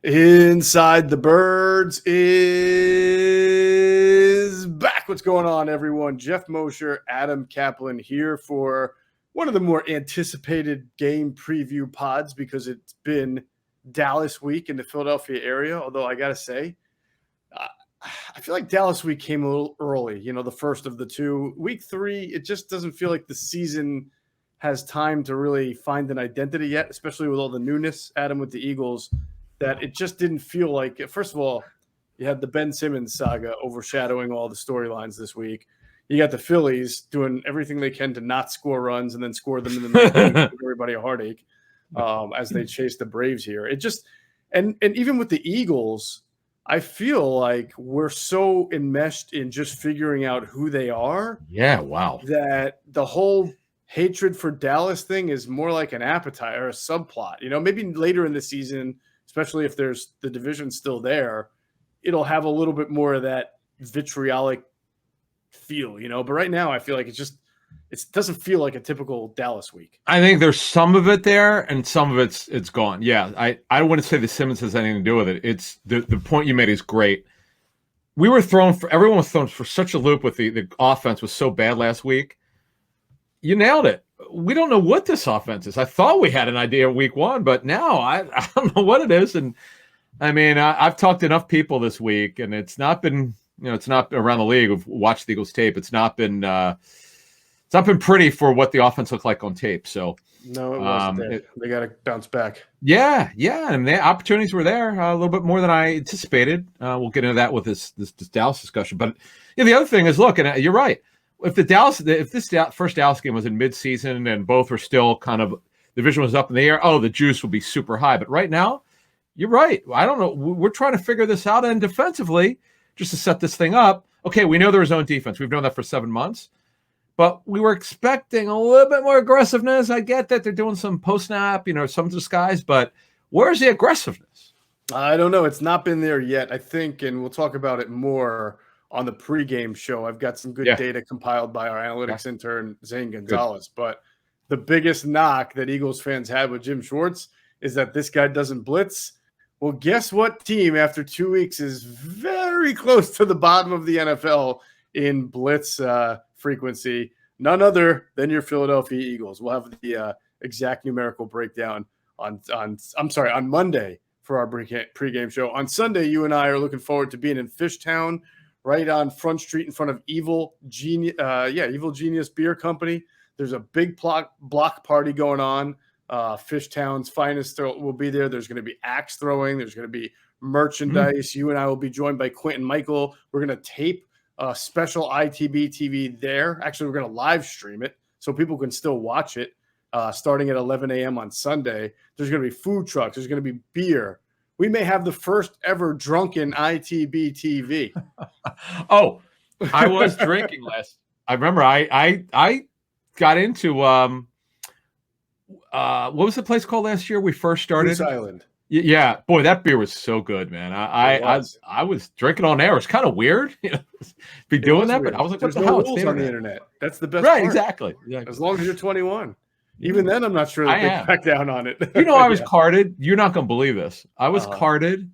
Inside the Birds is back. What's going on, everyone? Geoff Mosher, Adam Caplan here for one of the more anticipated game preview pods because it's been Dallas week in the Philadelphia area. Although I got to say, I feel like Dallas week came a little early, the first of the two. Week 3, it just doesn't feel like the season has time to really find an identity yet, especially with all the newness, Adam, with the Eagles. That it just didn't feel like, first of all, you had the Ben Simmons saga overshadowing all the storylines this week. You got the Phillies doing everything they can to not score runs and then score them in the ninth inning, give everybody a heartache as they chase the Braves here. It just, and even with the Eagles, I feel like we're so enmeshed in just figuring out who they are. Yeah, wow. That the whole hatred for Dallas thing is more like an appetite or a subplot. Maybe later in the season, especially if there's the division still there, it'll have a little bit more of that vitriolic feel, But right now, I feel like it doesn't feel like a typical Dallas week. I think there's some of it there, and some of it's gone. Yeah, I wouldn't say the Simmons has anything to do with it. It's the point you made is great. Everyone was thrown for such a loop with the offense was so bad last week. You nailed it. We don't know what this offense is. I thought we had an idea week 1, but now I don't know what it is. And I mean, I've talked to enough people this week, and it's not been, it's not around the league. We've watched the Eagles tape. It's not been pretty for what the offense looked like on tape. So no, it wasn't. They got to bounce back. Yeah, and the opportunities were there a little bit more than I anticipated. We'll get into that with this Dallas discussion. But the other thing is, look, and you're right. If this first Dallas game was in midseason and both were still kind of the division was up in the air, the juice would be super high. But right now, you're right. I don't know. We're trying to figure this out, and defensively, just to set this thing up. Okay, we know there is no defense. We've known that for 7 months, but we were expecting a little bit more aggressiveness. I get that they're doing some post snap, some disguise, but where's the aggressiveness? I don't know. It's not been there yet, I think, and we'll talk about it more on the pregame show. I've got some good data compiled by our analytics intern, Zane Gonzalez. Good. But the biggest knock that Eagles fans had with Jim Schwartz is that this guy doesn't blitz. Well, guess what team after 2 weeks is very close to the bottom of the NFL in blitz frequency? None other than your Philadelphia Eagles. We'll have the exact numerical breakdown on Monday for our pregame show. On Sunday, you and I are looking forward to being in Fishtown, right on Front Street in front of Evil Genius Beer Company. There's a big block party going on. Fishtown's finest will be there. There's going to be axe throwing. There's going to be merchandise. You and I will be joined by Quentin Michael. We're going to tape a special ITB TV there. Actually, we're going to live stream it so people can still watch it starting at 11 a.m. on Sunday. There's going to be food trucks. There's going to be beer. We may have the first ever drunken ITB TV. I was drinking last. I remember I got into what was the place called last year we first started? Goose Island. Yeah, boy, that beer was so good, man. I was drinking on air. It's kind of weird, be doing that, but I was like, "There's what the no hell? rules on the internet." That's the best, right? part. Exactly. As long as you're 21. Even then, I'm not sure that they back down on it. I was carded. You're not going to believe this. I was carded.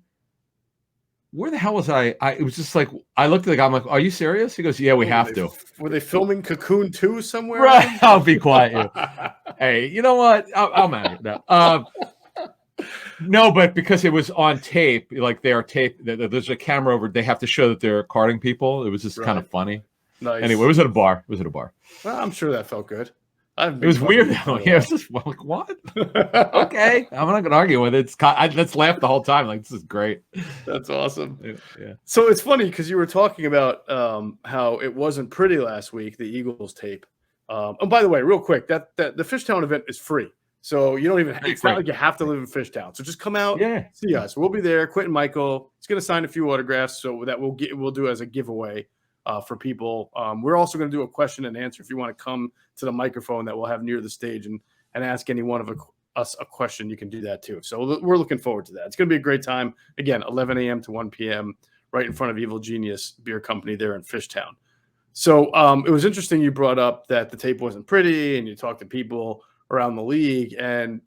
Where the hell was I? It was just like, I looked at the guy. I'm like, are you serious? He goes, yeah, we have to. Were they filming Cocoon 2 somewhere? Right. I'll be quiet. Hey, you know what? I'm out of it now. No, but because it was on tape, like their tape, there's a camera over. They have to show that they're carding people. It was just kind of funny. Nice. Anyway, it was at a bar. Well, I'm sure that felt good. It was weird. Yeah, it was just like, what? Okay, I'm not going to argue with it. Let's laugh the whole time. Like, this is great. That's awesome. Yeah. So it's funny because you were talking about how it wasn't pretty last week, the Eagles tape. And by the way, real quick, that the Fishtown event is free. So you don't even – it's not like you have to live in Fishtown. So just come out, see us. We'll be there. Quentin Michael is going to sign a few autographs so that we'll do as a giveaway for people. We're also going to do a question and answer if you want to come to the microphone that we'll have near the stage and ask any one of us a question. You can do that too. So we're looking forward to that. It's going to be a great time. Again, 11 a.m. to 1 p.m. right in front of Evil Genius Beer Company there in Fishtown. So it was interesting you brought up that the tape wasn't pretty and you talked to people around the league. And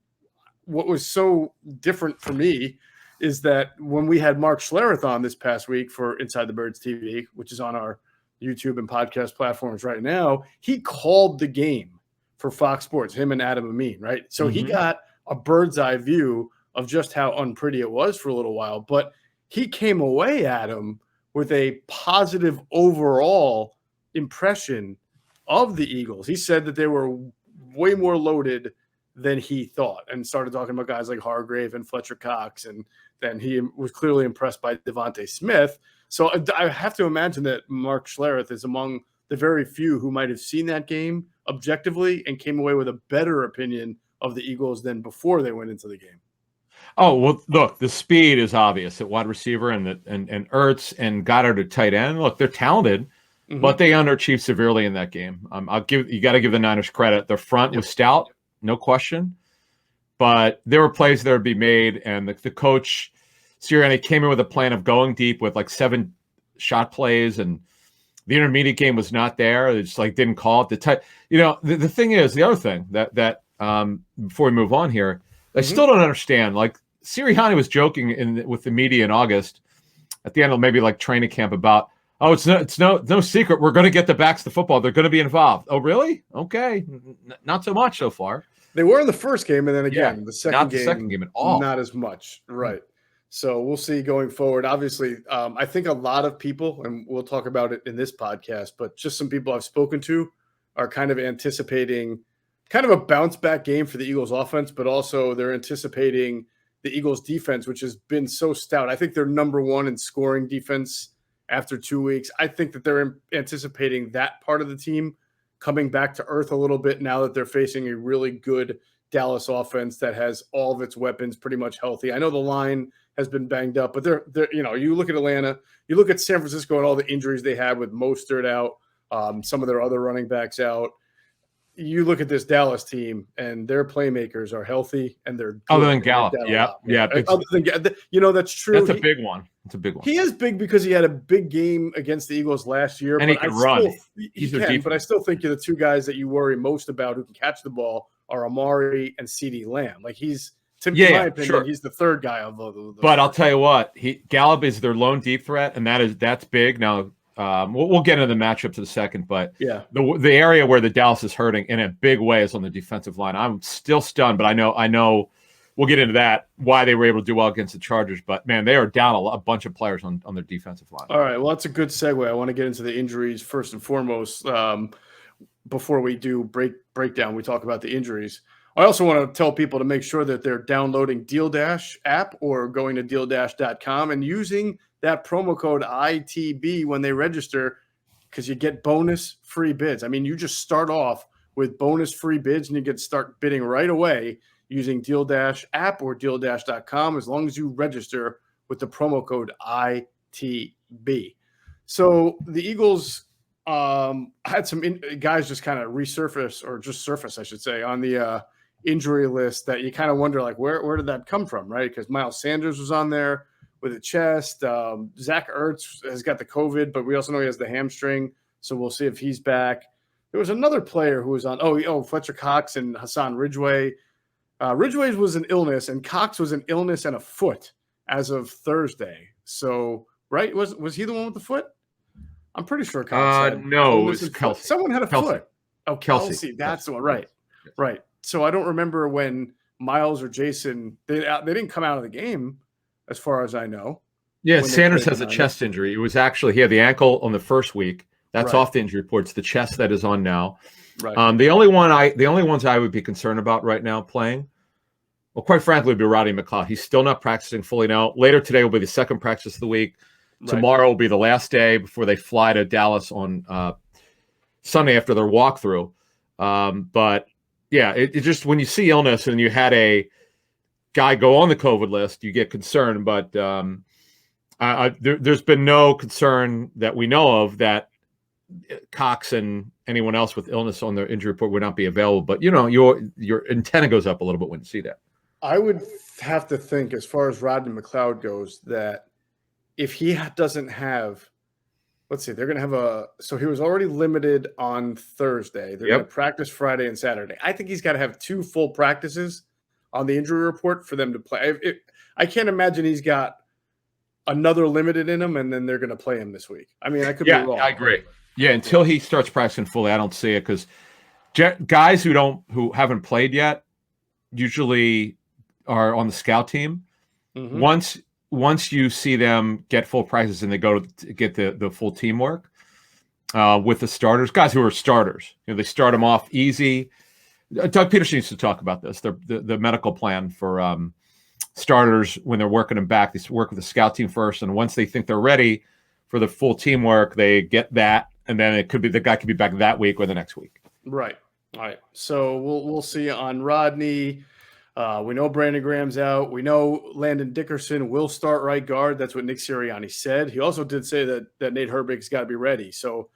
what was so different for me is that when we had Mark Schlereth on this past week for Inside the Birds TV, which is on our YouTube and podcast platforms right now, he called the game for Fox Sports, him and Adam Amin, right? So he got a bird's eye view of just how unpretty it was for a little while, but he came away, Adam, with a positive overall impression of the Eagles. He said that they were way more loaded than he thought, and started talking about guys like Hargrave and Fletcher Cox, and then he was clearly impressed by Devontae Smith. So I have to imagine that Mark Schlereth is among the very few who might have seen that game objectively and came away with a better opinion of the Eagles than before they went into the game. Oh, well, look, the speed is obvious at wide receiver, and Ertz and Goddard at tight end. Look, they're talented, but they underachieved severely in that game. You got to give the Niners credit. Their front was stout, no question, but there were plays that would be made, and the coach Sirianni came in with a plan of going deep with like 7 shot plays, and the intermediate game was not there. They just didn't call it. The thing is, the other thing that before we move on here, I still don't understand. Like, Sirianni was joking with the media in August at the end of maybe training camp about, it's no secret, we're going to get the backs to football. They're going to be involved. Oh, really? Okay. Not so much so far. They were in the first game, and then again, the second game at all. Not as much. Right. So we'll see going forward. Obviously, I think a lot of people, and we'll talk about it in this podcast, but just some people I've spoken to are kind of anticipating kind of a bounce back game for the Eagles offense, but also they're anticipating the Eagles defense, which has been so stout. I think they're number 1 in scoring defense after 2 weeks. I think that they're anticipating that part of the team coming back to earth a little bit now that they're facing a really good Dallas offense that has all of its weapons pretty much healthy. I know the line has been banged up, but they're you look at Atlanta, you look at San Francisco and all the injuries they had with Mostert out, some of their other running backs out. You look at this Dallas team, and their playmakers are healthy, and they're good. Other than Gallup, yeah. Other than, that's true. That's a big one. It's a big one. He is big because he had a big game against the Eagles last year, and he can run. But I still think the 2 guys that you worry most about who can catch the ball are Amari and CeeDee Lamb. In my opinion, he's the third guy of those. But I'll tell you what, Gallup is their lone deep threat, and that's big. Now, we'll get into the matchups in a second, but the area where the Dallas is hurting in a big way is on the defensive line. I'm still stunned, but I know we'll get into that, why they were able to do well against the Chargers. But, man, they are down a bunch of players on their defensive line. All right, well, that's a good segue. I want to get into the injuries first and foremost. Before we do breakdown, we talk about the injuries. I also want to tell people to make sure that they're downloading Deal Dash app or going to DealDash.com and using that promo code ITB when they register, because you get bonus free bids. I mean, you just start off with bonus free bids and you get start bidding right away using Deal Dash app or DealDash.com as long as you register with the promo code ITB. So the Eagles had some guys just kind of surface, I should say, on the injury list that you kind of wonder, where did that come from, right? Because Miles Sanders was on there with a chest. Zach Ertz has got the COVID, but we also know he has the hamstring, so we'll see if he's back. There was another player who was on, Fletcher Cox and Hassan Ridgeway. Ridgeway's was an illness, and Cox was an illness and a foot as of Thursday. So, right? Was he the one with the foot? I'm pretty sure Cox no, it was Kelsey. Someone had a foot. Oh, Kelsey. That's the one. Right. Yes. Right. So I don't remember when Miles or Jason, they didn't come out of the game, as far as I know. Yeah, Sanders has a chest injury. It was actually, he had the ankle on the first week. That's off the injury report. It's the chest that is on now. Right. The only ones I would be concerned about right now playing, well, quite frankly, would be Roddy McLeod. He's still not practicing fully now. Later today will be the second practice of the week. Right. Tomorrow will be the last day before they fly to Dallas on Sunday after their walkthrough. But yeah, it just, when you see illness and you had a guy go on the COVID list, you get concerned. But there's been no concern that we know of that Cox and anyone else with illness on their injury report would not be available. But, your antenna goes up a little bit when you see that. I would have to think, as far as Rodney McLeod goes, that if he doesn't have, let's see, they're going to have so he was already limited on Thursday. They're going to practice Friday and Saturday. I think he's got to have 2 full practices on the injury report for them to play. I can't imagine he's got another limited in him, and then they're going to play him this week. I mean, I could be wrong. I agree. Yeah, until he starts practicing fully, I don't see it because guys who haven't played yet usually are on the scout team. Mm-hmm. Once you see them get full practice and they go to get the full teamwork with the starters, guys who are starters, they start them off easy. Doug Peterson needs to talk about this. The medical plan for starters when they're working them back. They work with the scout team first, and once they think they're ready for the full teamwork, they get that, and then it could be the guy could be back that week or the next week. Right. All right. So we'll see on Rodney. We know Brandon Graham's out. We know Landon Dickerson will start right guard. That's what Nick Sirianni said. He also did say that Nate Herbig's got to be ready. So,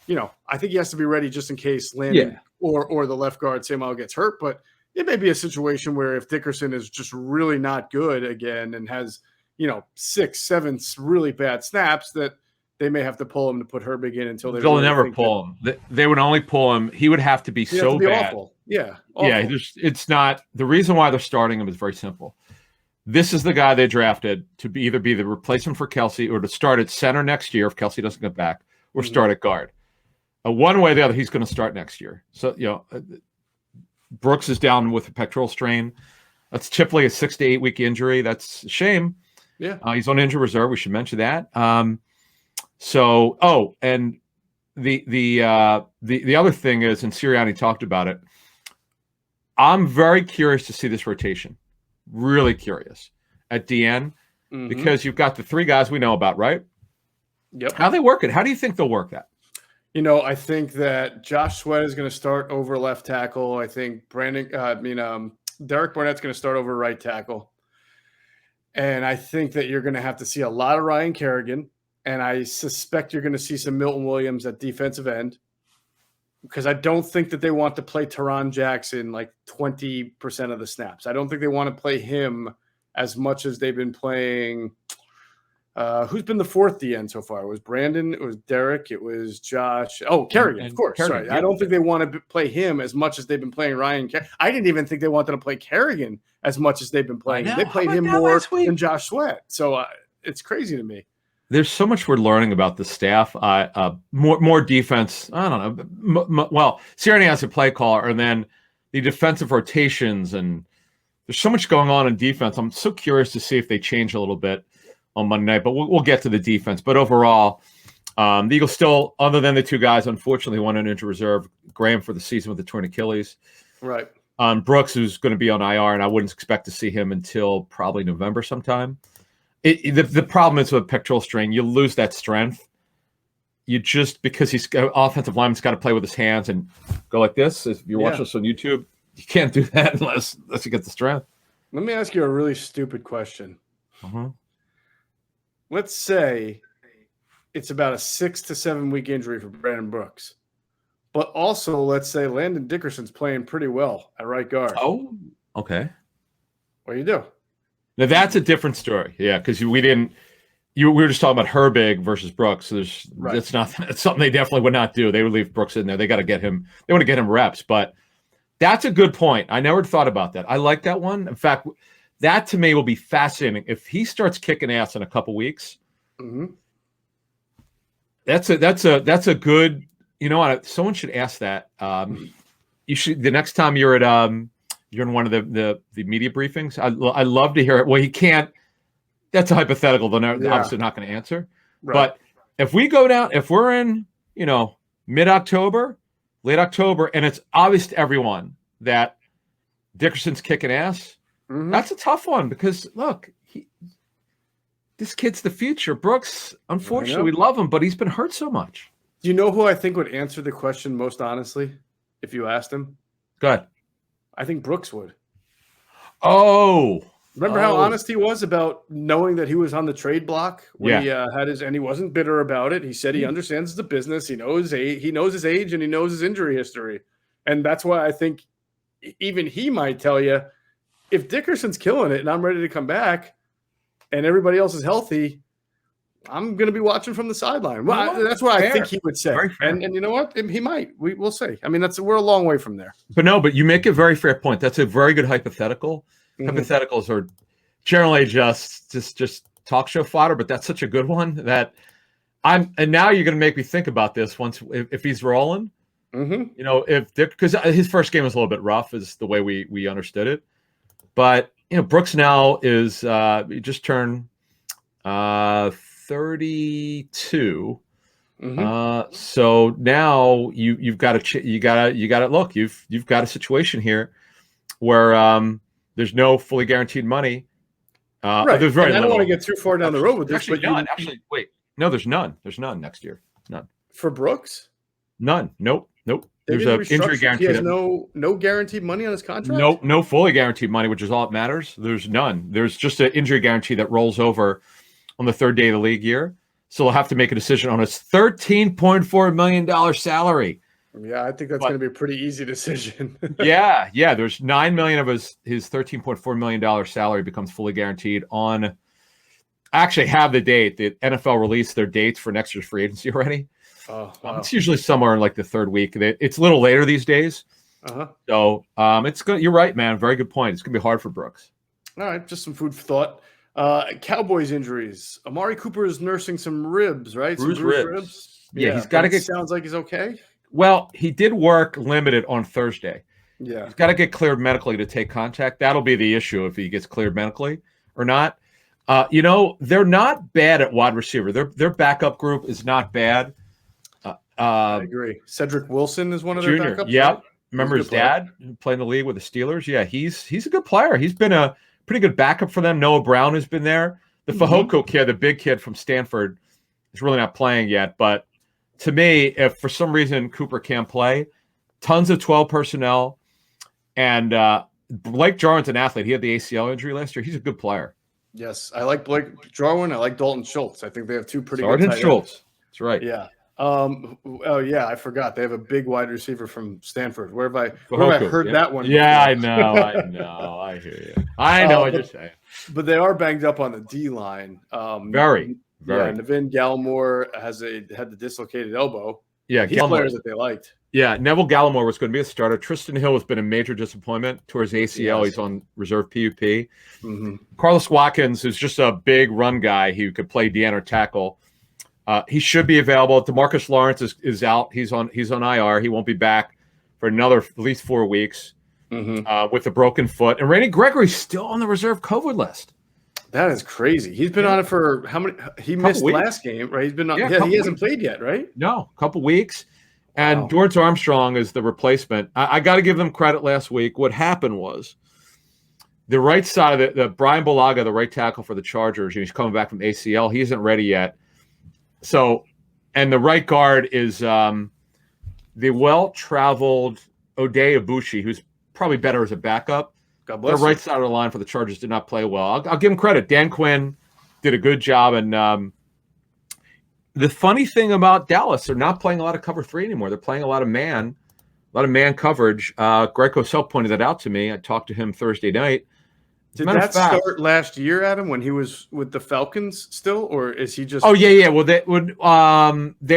I think he has to be ready just in case Landon or the left guard somehow gets hurt. But it may be a situation where if Dickerson is just really not good again and has, 6, 7 really bad snaps, that they may have to pull him to put Herbig in until they'll never pull him. They would only pull him. He would have to be so bad. Awful. Yeah. Awful. Yeah. It's not the reason why they're starting him is very simple. This is the guy they drafted to either be the replacement for Kelsey or to start at center next year if Kelsey doesn't get back, or start at guard. One way or the other, he's going to start next year. So, Brooks is down with a pectoral strain. That's typically a 6 to 8 week injury. That's a shame. Yeah. He's on injury reserve. We should mention that. And the other thing is, and Sirianni talked about it, I'm very curious to see this rotation. Really curious at DN because you've got the 3 guys we know about, right? Yep. How they work it? How do you think they'll work that? I think that Josh Sweat is going to start over left tackle. I think Derek Barnett's going to start over right tackle. And I think that you're going to have to see a lot of Ryan Kerrigan. And I suspect you're going to see some Milton Williams at defensive end, because I don't think that they want to play Teron Jackson like 20% of the snaps. I don't think they want to play him as much as they've been playing. Who's been the 4th DN so far? It was Brandon, it was Derek, it was Josh. Oh, Kerrigan, of course. Kerrigan, sorry. Yeah. I don't think they want to play him as much as they've been playing Ryan. I didn't even think they wanted to play Kerrigan as much as they've been playing. They played him more than Josh Sweat. So it's crazy to me. There's so much we're learning about the staff. More defense. I don't know. Well, Sirianni has a play caller, and then the defensive rotations, and there's so much going on in defense. I'm so curious to see if they change a little bit on Monday night, but we'll get to the defense. But overall, the Eagles still, other than the 2 guys, unfortunately, went on injured reserve. Graham for the season with the torn Achilles. Right. Brooks, who's going to be on IR, and I wouldn't expect to see him until probably November sometime. The problem is with pectoral strain, you lose that strength. You just, because he's offensive lineman's got to play with his hands and go like this. If you watch us on YouTube, you can't do that unless you get the strength. Let me ask you a really stupid question. Let's say it's about a 6 to 7 week injury for Brandon Brooks. But also, let's say Landon Dickerson's playing pretty well at right guard. Oh, okay. What do you do? Now, that's a different story. Yeah, because we were just talking about Herbig versus Brooks. So it's something they definitely would not do. They would leave Brooks in there. They got to get him. They want to get him reps. But that's a good point. I never thought about that. I like that one. In fact, that to me will be fascinating. If he starts kicking ass in a couple weeks, that's a good. You know what? Someone should ask that. You should, the next time you're in one of the media briefings. I love to hear it. Well, he can't. That's a hypothetical. They're obviously not going to answer. Right. But if we go down, if we're in, mid-October, late October, and it's obvious to everyone that Dickerson's kicking ass, that's a tough one because look, this kid's the future. Brooks, unfortunately, we love him, but he's been hurt so much. Do you know who I think would answer the question most honestly if you asked him? Go ahead. I think Brooks would. Oh. Remember how honest he was about knowing that he was on the trade block when he had his, and he wasn't bitter about it. He said he understands the business. He knows his age and he knows his injury history. And that's why I think even he might tell you, if Dickerson's killing it and I'm ready to come back and everybody else is healthy, I'm going to be watching from the sideline. Well, that's what I think he would say. And you know what? He might. We'll see. I mean, we're a long way from there. But you make a very fair point. That's a very good hypothetical. Hypotheticals are, generally just talk show fodder, but that's such a good one that and now you're going to make me think about this if he's rolling. Because his first game was a little bit rough, is the way we understood it. But Brooks now is he just turned 32. So now you've got to look. You've got a situation here where there's no fully guaranteed money. Right. There's very and I don't little. want to get too far down the road with this, actually, but none. Wait. No, there's none. There's none next year. None. For Brooks? None. Nope. There's an injury guarantee. He has no guaranteed money on his contract? No fully guaranteed money, which is all that matters. There's none. There's just an injury guarantee that rolls over on the third day of the league year. So they'll have to make a decision on his $13.4 million salary. Yeah, I think that's going to be a pretty easy decision. yeah. There's $9 million of his $13.4 million salary becomes fully guaranteed on. I actually have the date. The NFL released their dates for next year's free agency already. Oh, wow. It's usually somewhere in like the third week. It's a little later these days. So it's good. You're right, man. Very good point. It's gonna be hard for Brooks. All right, just some food for thought. Cowboys injuries. Amari Cooper is nursing some ribs, right? Bruised ribs. Yeah, he's got to get. Sounds like he's okay. Well, he did work limited on Thursday. Yeah, he's got to get cleared medically to take contact. That'll be the issue if he gets cleared medically or not. They're not bad at wide receiver. Their backup group is not bad. I agree. Cedric Wilson is one of their backups. Yeah, right? remember his dad who played in the league with the Steelers? Yeah, he's a good player. He's been a pretty good backup for them. Noah Brown has been there. The Fehoko kid, the big kid from Stanford, is really not playing yet. But to me, if for some reason Cooper can't play, tons of 12 personnel. And Blake Jarwin's an athlete. He had the ACL injury last year. He's a good player. Yes, I like Blake Jarwin. I like Dalton Schultz. I think they have two pretty good tight ends. Schultz. That's right. Yeah. Oh yeah, I forgot. They have a big wide receiver from Stanford. Where have I heard that one? Yeah, before? I know. I hear you. I know what you're saying. But they are banged up on the D line. Very. Yeah, Nevin Gallimore had the dislocated elbow. Yeah, he's players that they liked. Yeah, Neville Gallimore was going to be a starter. Tristan Hill has been a major disappointment towards ACL. Yes. He's on reserve PUP. Carlos Watkins is just a big run guy who could play DN or tackle. He should be available. DeMarcus Lawrence is out. He's on IR. He won't be back for another at least 4 weeks with a broken foot. And Randy Gregory's still on the reserve COVID list. That is crazy. He's been on it for how many? He missed last game, right? He's been on. Yeah, he hasn't played yet, right? No, a couple weeks. And Dorrance Armstrong is the replacement. I got to give them credit last week. What happened was the right side of the Brian Bulaga, the right tackle for the Chargers, he's coming back from ACL. He isn't ready yet. So, and the right guard is the well-traveled Ode Ibushi, who's probably better as a backup. God bless. The right side of the line for the Chargers did not play well. I'll give him credit. Dan Quinn did a good job. And the funny thing about Dallas, they're not playing a lot of cover 3 anymore. They're playing a lot of man coverage. Greg Cosell pointed that out to me. I talked to him Thursday night. Did that start last year, Adam, when he was with the Falcons still, or is he just? Oh yeah. Well, they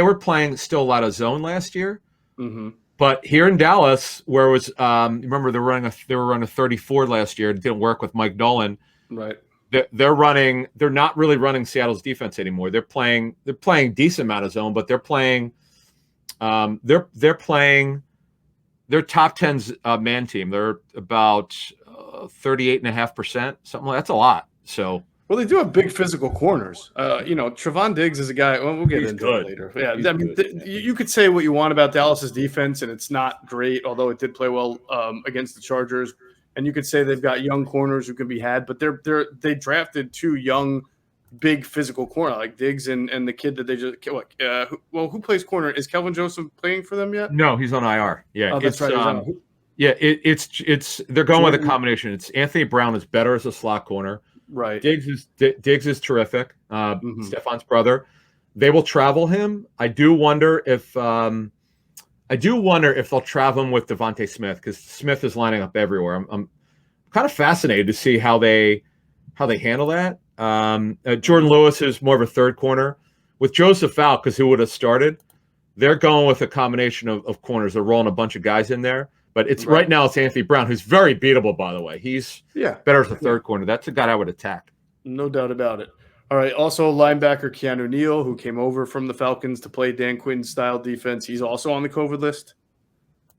were playing still a lot of zone last year. But here in Dallas, where it was, remember they were running a 34 last year. It didn't work with Mike Nolan. Right. They're not really running Seattle's defense anymore. They're playing decent amount of zone, but they're playing their top 10's man team. They're about 38.5%, something like that's a lot. So well, they do have big physical corners. Trevon Diggs is a guy. Well, we'll get into it later. Yeah, you could say what you want about Dallas's defense, and it's not great, although it did play well against the Chargers. And you could say they've got young corners who can be had, but they drafted 2 young, big physical corner like Diggs and the kid that they just who plays corner? Is Kelvin Joseph playing for them yet? No, he's on IR. Yeah, that's right. It's they're going with a combination. It's Anthony Brown is better as a slot corner. Right. Diggs is terrific. Stefan's brother. They will travel him. I do wonder if they'll travel him with Devontae Smith because Smith is lining up everywhere. I'm kind of fascinated to see how they handle that. Jordan Lewis is more of a third corner with Joseph Falk because who would have started. They're going with a combination of corners. They're rolling a bunch of guys in there. But it's right now it's Anthony Brown, who's very beatable, by the way. He's better as a third corner. That's a guy I would attack. No doubt about it. All right. Also, linebacker Keanu Neal, who came over from the Falcons to play Dan Quinn's style defense. He's also on the COVID list,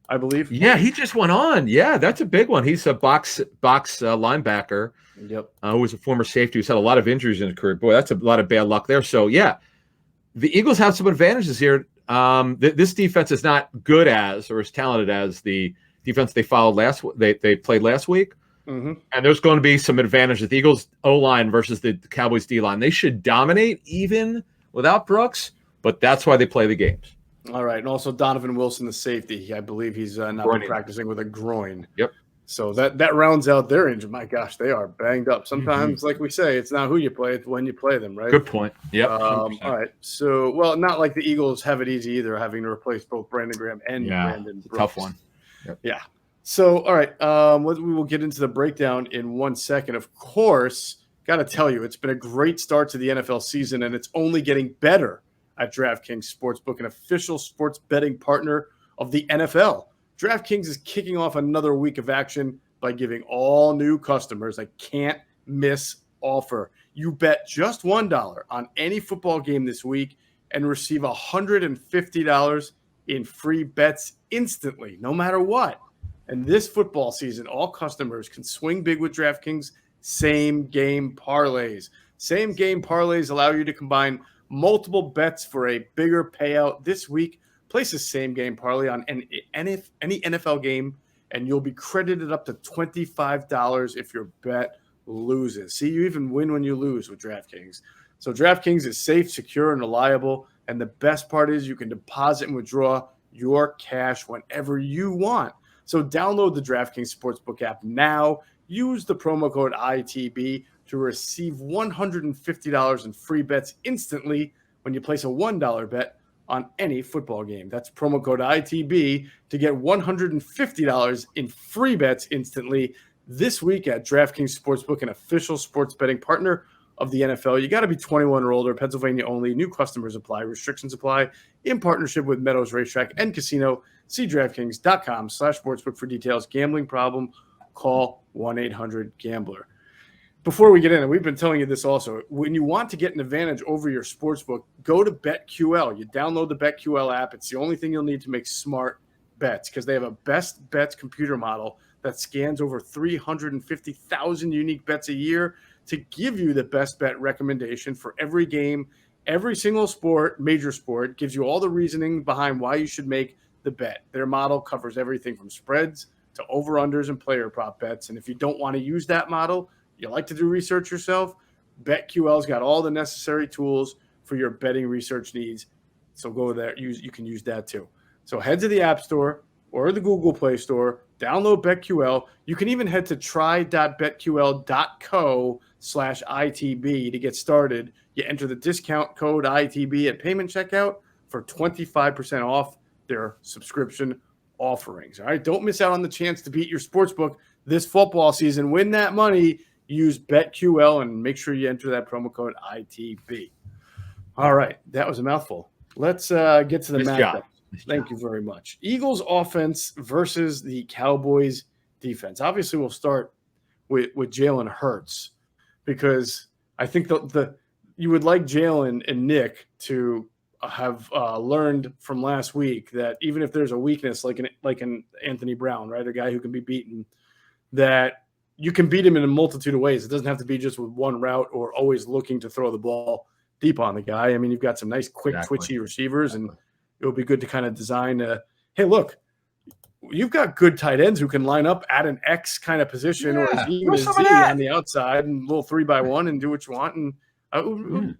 I believe. Yeah, he just went on. Yeah, that's a big one. He's a box linebacker. Yep. Who was a former safety who's had a lot of injuries in his career. Boy, that's a lot of bad luck there. So, yeah, the Eagles have some advantages here. This defense is not good as or as talented as the defense they played last week. Mm-hmm. And there's going to be some advantages. The Eagles O-line versus the Cowboys D-line. They should dominate even without Brooks, but that's why they play the games. All right. And also Donovan Wilson, the safety. I believe he's not been practicing with a groin. Yep. So that rounds out their injury. My gosh, they are banged up. Sometimes, like we say, it's not who you play, it's when you play them, right? Good point. Yep. All right. So, well, not like the Eagles have it easy either, having to replace both Brandon Graham and Brandon Brooks. Tough one. Yep. Yeah. So, all right, we will get into the breakdown in 1 second. Of course, got to tell you, it's been a great start to the NFL season, and it's only getting better at DraftKings Sportsbook, an official sports betting partner of the NFL. DraftKings is kicking off another week of action by giving all new customers a can't-miss offer. You bet just $1 on any football game this week and receive $150 in free bets instantly, no matter what. And this football season, all customers can swing big with DraftKings same-game parlays. Same-game parlays allow you to combine multiple bets for a bigger payout. This week, place a same-game parlay on any NFL game, and you'll be credited up to $25 if your bet loses. See, you even win when you lose with DraftKings. So DraftKings is safe, secure, and reliable. And the best part is you can deposit and withdraw your cash whenever you want. So download the DraftKings Sportsbook app now. Use the promo code ITB to receive $150 in free bets instantly when you place a $1 bet on any football game. That's promo code ITB to get $150 in free bets instantly this week at DraftKings Sportsbook, an official sports betting partner of the NFL. You got to be 21 or older, Pennsylvania only. New customers apply. Restrictions apply. In partnership with Meadows Racetrack and Casino. See DraftKings.com/sportsbook for details. Gambling problem? Call 1-800-GAMBLER. Before we get in, and we've been telling you this also, when you want to get an advantage over your sportsbook, go to BetQL. You download the BetQL app. It's the only thing you'll need to make smart bets because they have a best bets computer model that scans over 350,000 unique bets a year to give you the best bet recommendation for every game, every single sport, major sport, gives you all the reasoning behind why you should make the bet. Their model covers everything from spreads to over-unders and player prop bets. And if you don't want to use that model, you like to do research yourself, BetQL's got all the necessary tools for your betting research needs. So go there. You can use that too. So head to the App Store or the Google Play Store, download BetQL. You can even head to try.betql.co/ITB to get started. You enter the discount code ITB at payment checkout for 25% off their subscription offerings. All right, don't miss out on the chance to beat your sportsbook this football season. Win that money. Use BetQL and make sure you enter that promo code ITB. All right, that was a mouthful. Let's get to the matchup. Thank you very much. Eagles offense versus the Cowboys defense. Obviously, we'll start with Jalen Hurts because I think you would like Jalen and Nick to have learned from last week that even if there's a weakness like an Anthony Brown, right, a guy who can be beaten, that you can beat him in a multitude of ways. It doesn't have to be just with one route or always looking to throw the ball deep on the guy. I mean, you've got some nice, quick, twitchy receivers, and it would be good to kind of design hey, look, you've got good tight ends who can line up at an X kind of position or even a Z on the outside and a little 3-by-1 and do what you want. And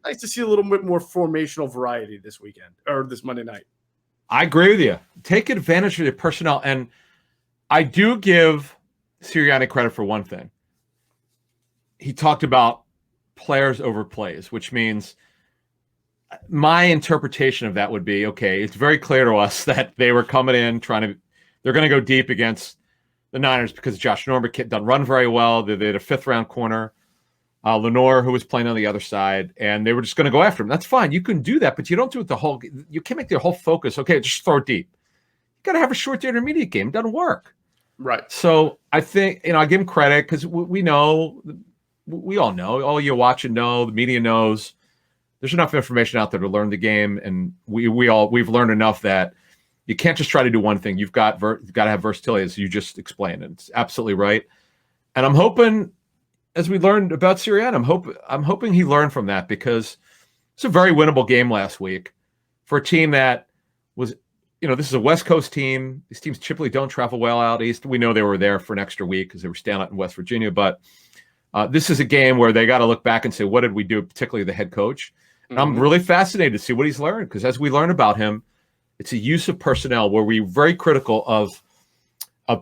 nice to see a little bit more formational variety this weekend or this Monday night. I agree with you. Take advantage of the personnel. And I do give Sirianni credit for one thing. He talked about players over plays, which means my interpretation of that would be, okay, it's very clear to us that they were coming in they're going to go deep against the Niners because Josh Norman doesn't run very well. They had a 5th-round corner, Lenore, who was playing on the other side, and they were just going to go after him. That's fine. You can do that, but you don't do it you can't make the whole focus, okay, just throw it deep. You got to have a short to intermediate game. It doesn't work. Right. So I think, I give him credit because we know, we all know, all you watch and know, the media knows. There's enough information out there to learn the game, and we've learned enough that you can't just try to do one thing. You've got to have versatility, as you just explained, and it's absolutely right. And I'm hoping, as we learned about Sirianni, I'm hoping he learned from that, because it's a very winnable game last week for a team that was, this is a West Coast team. These teams typically don't travel well out east. We know they were there for an extra week because they were staying out in West Virginia, but this is a game where they got to look back and say, what did we do, particularly the head coach? And I'm really fascinated to see what he's learned, because as we learn about him, it's a use of personnel where we're very critical of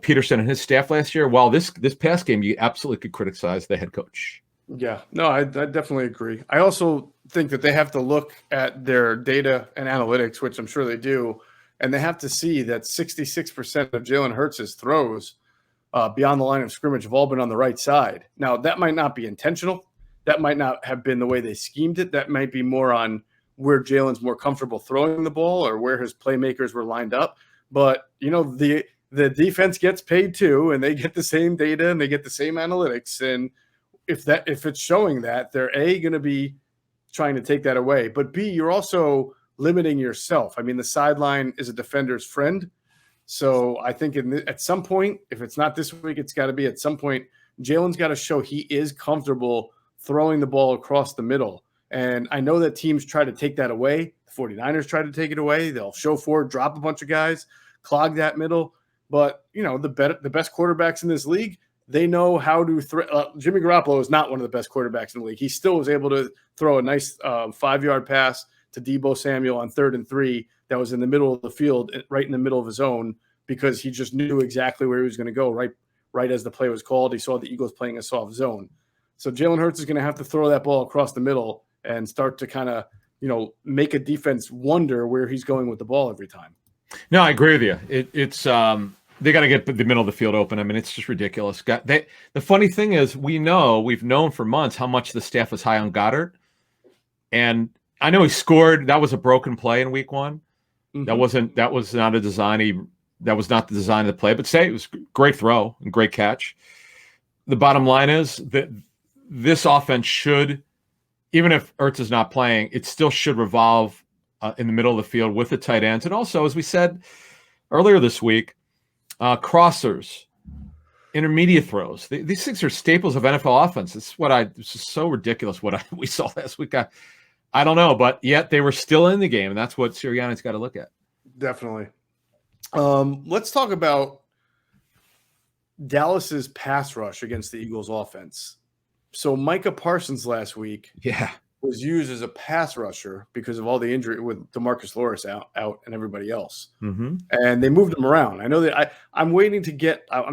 Peterson and his staff last year. While this past game, you absolutely could criticize the head coach. Yeah, no, I definitely agree. I also think that they have to look at their data and analytics, which I'm sure they do, and they have to see that 66% of Jalen Hurts' throws beyond the line of scrimmage have all been on the right side. Now, that might not be intentional. That might not have been the way they schemed it. That might be more on where Jalen's more comfortable throwing the ball or where his playmakers were lined up. But, the defense gets paid too, and they get the same data and they get the same analytics. And if it's showing that, they're going to be trying to take that away. But B, you're also limiting yourself. I mean, the sideline is a defender's friend. So I think at some point, if it's not this week, it's got to be at some point, Jalen's got to show he is comfortable throwing the ball across the middle. And I know that teams try to take that away. The 49ers try to take it away. They'll show forward, drop a bunch of guys, clog that middle. But, the best quarterbacks in this league, they know how to throw. Jimmy Garoppolo is not one of the best quarterbacks in the league. He still was able to throw a nice 5-yard pass to Deebo Samuel on 3rd and 3 that was in the middle of the field, right in the middle of his own, because he just knew exactly where he was going to go right as the play was called. He saw the Eagles playing a soft zone. So Jalen Hurts is going to have to throw that ball across the middle and start to kind of, make a defense wonder where he's going with the ball every time. No, I agree with you. It's they got to get the middle of the field open. I mean, it's just ridiculous. The funny thing is, we've known for months how much the staff was high on Goddard, and I know he scored. That was a broken play in week 1. Mm-hmm. That was not a design. That was not the design of the play. But it was a great throw and great catch. The bottom line is that this offense should, even if Ertz is not playing, it still should revolve in the middle of the field with the tight ends. And also, as we said earlier this week, crossers, intermediate throws. These things are staples of NFL offense. It's just so ridiculous what we saw last week. I don't know, but yet they were still in the game, and that's what Sirianni's got to look at. Definitely. Let's talk about Dallas's pass rush against the Eagles offense. So Micah Parsons last week was used as a pass rusher because of all the injury with DeMarcus Lawrence out and everybody else. Mm-hmm. And they moved him around. I know that I'm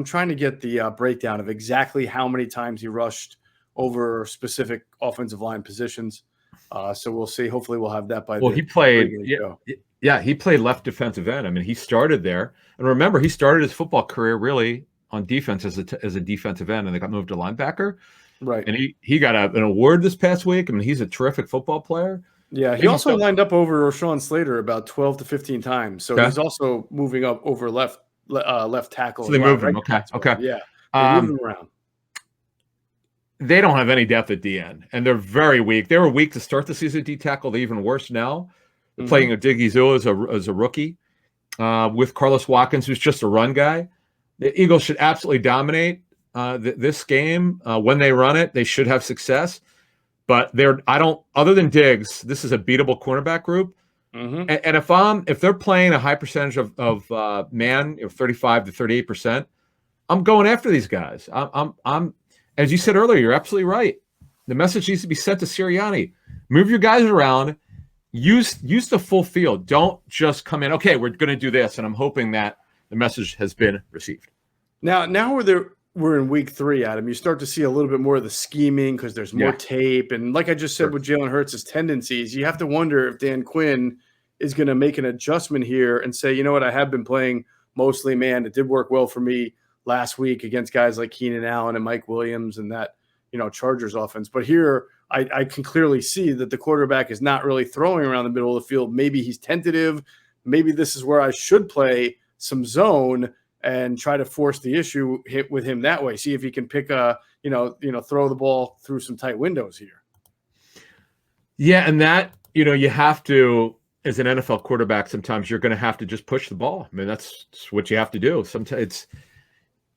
trying to get the breakdown of exactly how many times he rushed over specific offensive line positions. So we'll see. Hopefully we'll have that by he played. He played left defensive end. I mean, he started there. And remember, he started his football career really on defense as a defensive end, and they got moved to linebacker. Right. And he got an award this past week. I mean, he's a terrific football player. Yeah, he also lined up over Rashawn Slater about 12 to 15 times. So he's also moving up over left tackle. So they moved him. Okay. Yeah. They moved him around. They don't have any depth at DN, and they're very weak. They were weak to start the season at D tackle. They're even worse now. They're playing Odighi Zua as a rookie with Carlos Watkins, who's just a run guy. The Eagles should absolutely dominate this game. When they run it, they should have success. But other than Diggs, this is a beatable cornerback group. Mm-hmm. And if they're playing a high percentage of man, 35 to 38%, I'm going after these guys. I'm as you said earlier, you're absolutely right. The message needs to be sent to Sirianni. Move your guys around. Use the full field. Don't just come in, okay, we're going to do this, and I'm hoping that the message has been received. Now we're in week 3, Adam. You start to see a little bit more of the scheming because there's more tape. And like I just said with Jalen Hurts' tendencies, you have to wonder if Dan Quinn is going to make an adjustment here and say, you know what, I have been playing mostly man. It did work well for me last week against guys like Keenan Allen and Mike Williams and that, Chargers offense. But here I can clearly see that the quarterback is not really throwing around the middle of the field. Maybe he's tentative. Maybe this is where I should play some zone and try to force the issue hit with him that way. See if he can pick throw the ball through some tight windows here. Yeah, and that, you have to, as an NFL quarterback, sometimes you're going to have to just push the ball. I mean, that's what you have to do. Sometimes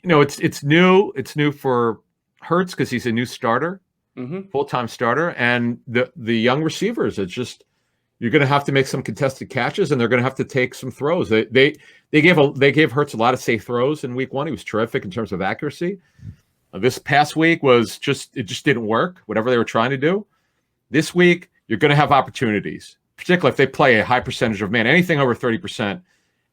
it's new. It's new for Hurts because he's a new starter, full-time starter, and the young receivers. It's just you're going to have to make some contested catches, and they're going to have to take some throws. They gave Hurts a lot of safe throws in week 1. He was terrific in terms of accuracy. This past week it just didn't work. Whatever they were trying to do. This week you're going to have opportunities, particularly if they play a high percentage of man. Anything over 30%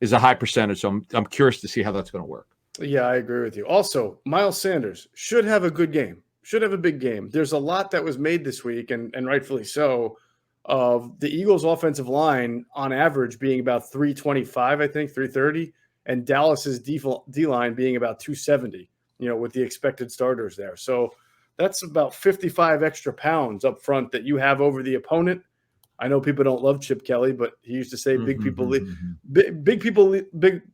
is a high percentage. So I'm curious to see how that's going to work. Yeah, I agree with you. Also, Miles Sanders should have a good game, should have a big game. There's a lot that was made this week, and rightfully so, of the Eagles' offensive line on average being about 325, I think, 330, and Dallas's D-line being about 270, with the expected starters there. So that's about 55 extra pounds up front that you have over the opponent. I know people don't love Chip Kelly, but he used to say big people beat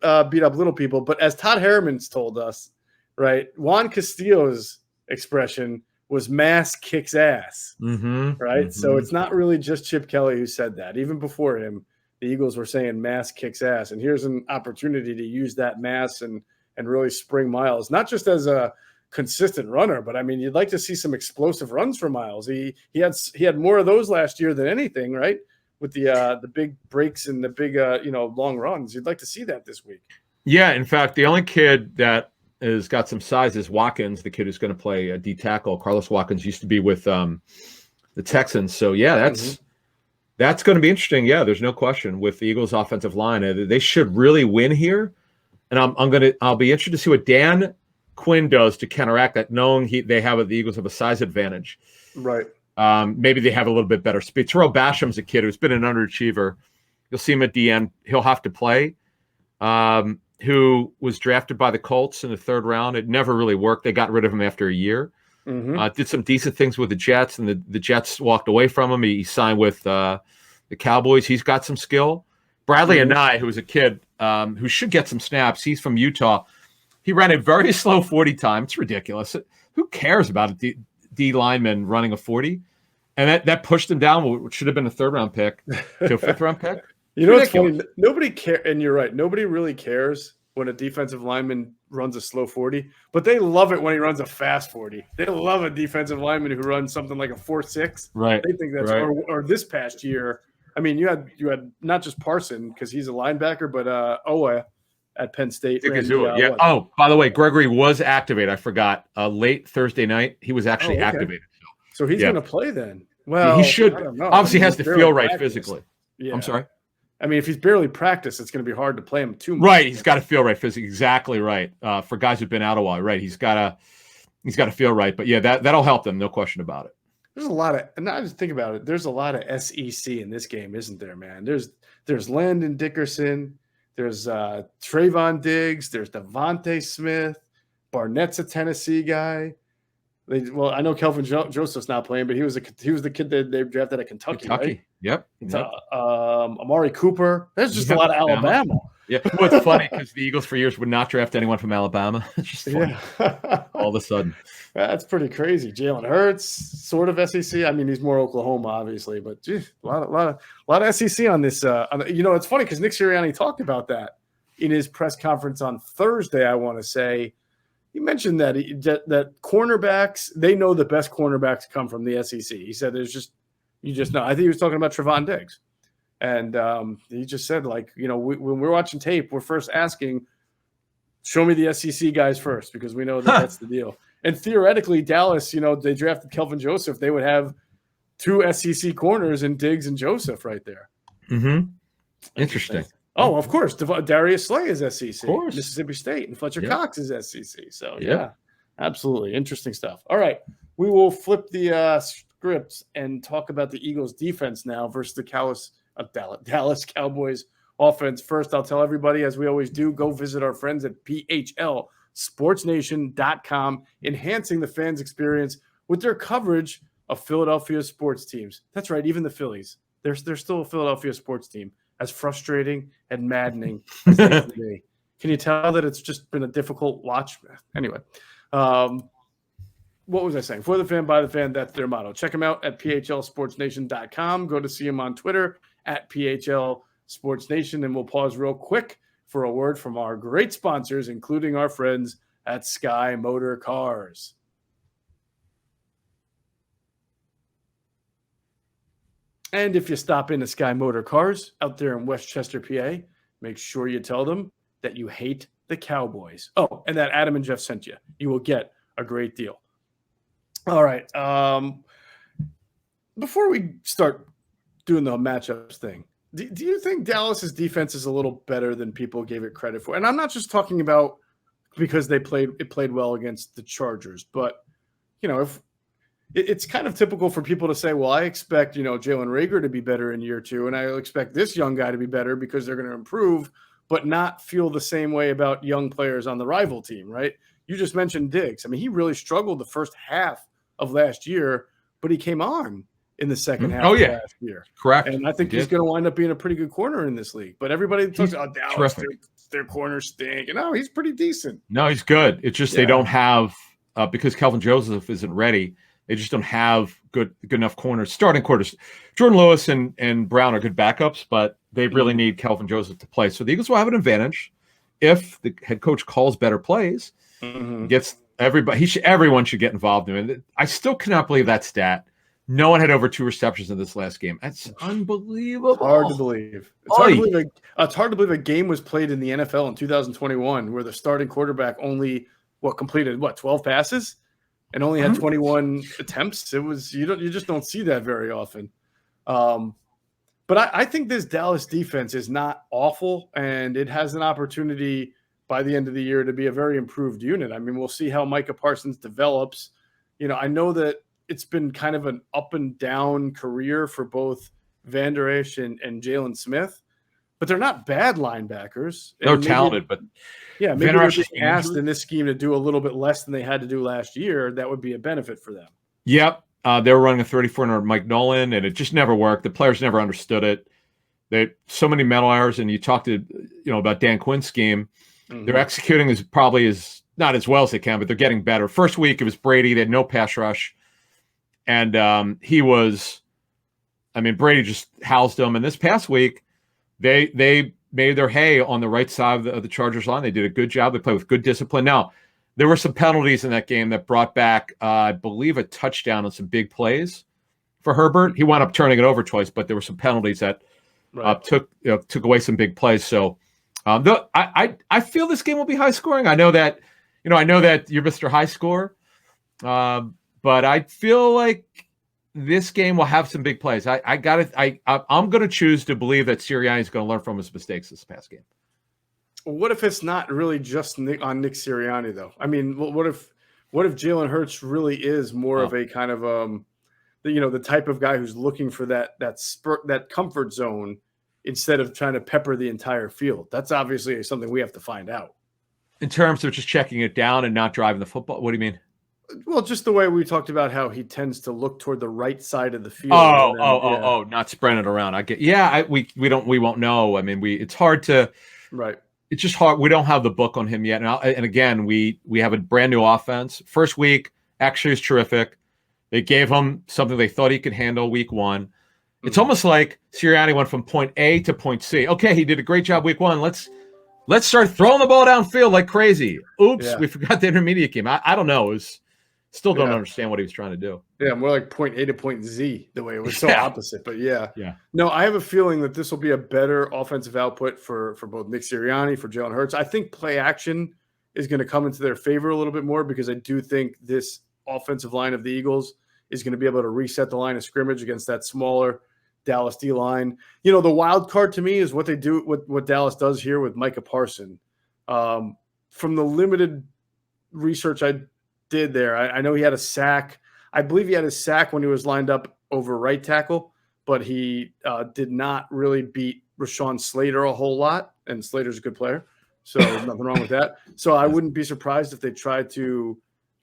up little people. But as Todd Harriman's told us, right, Juan Castillo's expression was mass kicks ass, right? So it's not really just Chip Kelly who said that. Even before him, the Eagles were saying mass kicks ass. And here's an opportunity to use that mass and really spring Miles, not just as a consistent runner, but I mean, you'd like to see some explosive runs from Miles. He had more of those last year than anything, right? With the big breaks and the big long runs. You'd like to see that this week. Yeah, in fact, the only kid that has got some size is Watkins, the kid who's going to play D tackle. Carlos Watkins used to be with the Texans, so yeah, that's going to be interesting. Yeah, there's no question with the Eagles' offensive line. They should really win here, and I'll be interested to see what Dan Quinn does to counteract that, knowing the Eagles have a size advantage. Right. Maybe they have a little bit better speed. Terrell Basham's a kid who's been an underachiever. You'll see him at the end. He'll have to play. Who was drafted by the Colts in the 3rd round. It never really worked. They got rid of him after a year. Did some decent things with the Jets, and the Jets walked away from him. He signed with the Cowboys. He's got some skill. Bradley Anai, who was a kid who should get some snaps. He's from Utah. He ran a very slow 40 time. It's ridiculous. Who cares about a D lineman running a 40? And that pushed him down, which should have been a 3rd round pick to a 5th round pick. What's funny? Nobody cares, and you're right. Nobody really cares when a defensive lineman runs a slow 40, but they love it when he runs a fast 40. They love a defensive lineman who runs something like a 4.6. Right. They think that's right. Or this past year. I mean, you had not just Parson because he's a linebacker, but Owa at Penn State. Yeah. Oh, by the way, Gregory was activated. I forgot. Late Thursday night, he was actually activated. So he's going to play then. Well, he should. Obviously, has to feel right physically. Yeah. I'm sorry. I mean, if he's barely practiced, it's going to be hard to play him too much. Right. He's got to feel right physically. Exactly right. For guys who've been out a while, right? He's got to feel right. But yeah, that'll help them. No question about it. There's a lot of, and I just think about it. There's a lot of SEC in this game, isn't there, man? There's Landon Dickerson. There's Trayvon Diggs. There's Devontae Smith. Barnett's a Tennessee guy. I know Kelvin Joseph's not playing, but he was the kid that they drafted at Kentucky. Right? Yep. Amari Cooper. There's just a lot of Alabama. Yeah. Well, it's funny because the Eagles for years would not draft anyone from Alabama. It's just funny. All of a sudden. That's pretty crazy. Jalen Hurts, sort of SEC. I mean, he's more Oklahoma, obviously, but geez, a lot of SEC on this. It's funny because Nick Sirianni talked about that in his press conference on Thursday. I want to say he mentioned that that cornerbacks, they know the best cornerbacks come from the SEC. He said you just know. I think he was talking about Trevon Diggs, and he just said when we're watching tape, we're first asking, show me the SEC guys first because we know that's the deal. And theoretically, Dallas, they drafted Kelvin Joseph. They would have 2 SEC corners in Diggs and Joseph right there. Interesting. Oh, of course. Darius Slay is SEC. Of course. Mississippi State. And Fletcher Cox is SEC. So, yeah, absolutely. Interesting stuff. All right. We will flip the script and talk about the Eagles defense now versus the Dallas Cowboys offense. First, I'll tell everybody, as we always do, go visit our friends at PHLSportsNation.com, enhancing the fans' experience with their coverage of Philadelphia sports teams. That's right, even the Phillies. They're still a Philadelphia sports team, as frustrating and maddening as they can be. Can you tell that it's just been a difficult watch? Anyway, what was I saying? For the fan, by the fan, that's their motto. Check them out at phlsportsnation.com. Go to see them on Twitter at phlsportsnation. And we'll pause real quick for a word from our great sponsors, including our friends at Sky Motor Cars. And if you stop into Sky Motor Cars out there in Westchester, PA, make sure you tell them that you hate the Cowboys. Oh, and that Adam and Geoff sent you. You will get a great deal. All right. Before we start doing the matchups thing, do you think Dallas's defense is a little better than people gave it credit for? And I'm not just talking about because it played well against the Chargers, but if it's kind of typical for people to say, well, I expect Jalen Reagor to be better in year 2, and I expect this young guy to be better because they're going to improve, but not feel the same way about young players on the rival team, right? You just mentioned Diggs. I mean, he really struggled the first half of last year, but he came on in the second half of last year. Correct. And I think he's going to wind up being a pretty good corner in this league. But everybody talks about Dallas, their corners stink. And no, he's pretty decent. No, he's good. It's just they don't have because Kelvin Joseph isn't ready. They just don't have good enough corners, starting corners. Jordan Lewis and Brown are good backups, but they really need Kelvin Joseph to play. So the Eagles will have an advantage if the head coach calls better plays. Gets everybody. Everyone should get involved in it. I still cannot believe that stat. No one had over 2 receptions in this last game. That's unbelievable. It's hard to believe. It's hard to believe a game was played in the NFL in 2021 where the starting quarterback only completed 12 passes and only had 21 attempts. It was you just don't see that very often. But I think this Dallas defense is not awful, and it has an opportunity by the end of the year to be a very improved unit. I mean, we'll see how Micah Parsons develops. I know that it's been kind of an up and down career for both Van Der Esch and Jalen Smith, but they're not bad linebackers. They're talented, but maybe they're just asked in this scheme to do a little bit less than they had to do last year. That would be a benefit for them. Yep. They were running a 34 under Mike Nolan, and it just never worked. The players never understood it. They had so many mental errors, and you talked to about Dan Quinn's scheme. They're executing probably not as well as they can, but they're getting better. First week, it was Brady. They had no pass rush. And Brady just housed them. And this past week, they made their hay on the right side of the Chargers line. They did a good job. They played with good discipline. Now, there were some penalties in that game that brought back, I believe, a touchdown and some big plays for Herbert. He wound up turning it over twice, but there were some penalties that took away some big plays. So I feel this game will be high scoring. I know that you're Mr. High Score, but I feel like this game will have some big plays. I'm going to choose to believe that Sirianni is going to learn from his mistakes this past game. What if it's not really just on Nick Sirianni, though? I mean, what if Jalen Hurts really is more of a kind of the type of guy who's looking for that comfort zone instead of trying to pepper the entire field? That's obviously something we have to find out. In terms of just checking it down and not driving the football, what do you mean? Well, just the way we talked about how he tends to look toward the right side of the field. Not spreading it around. I get. We won't know. I mean, it's hard to. Right. It's just hard. We don't have the book on him yet. And again, we have a brand new offense. First week actually is terrific. They gave him something they thought he could handle week 1. It's almost like Sirianni went from point A to point C. Okay, he did a great job week 1. Let's start throwing the ball downfield like crazy. Oops, we forgot the intermediate game. I don't know. Still don't understand what he was trying to do. Yeah, more like point A to point Z, the way it was so opposite. But yeah. No, I have a feeling that this will be a better offensive output for both Nick Sirianni, for Jalen Hurts. I think play action is going to come into their favor a little bit more because I do think this offensive line of the Eagles is going to be able to reset the line of scrimmage against that smaller Dallas D line. The wild card to me is what they do, what Dallas does here with Micah Parsons. From the limited research I did there, I know he had a sack. I believe he had a sack when he was lined up over right tackle, but he did not really beat Rashawn Slater a whole lot, and Slater's a good player, so there's nothing wrong with that. So I wouldn't be surprised if they tried to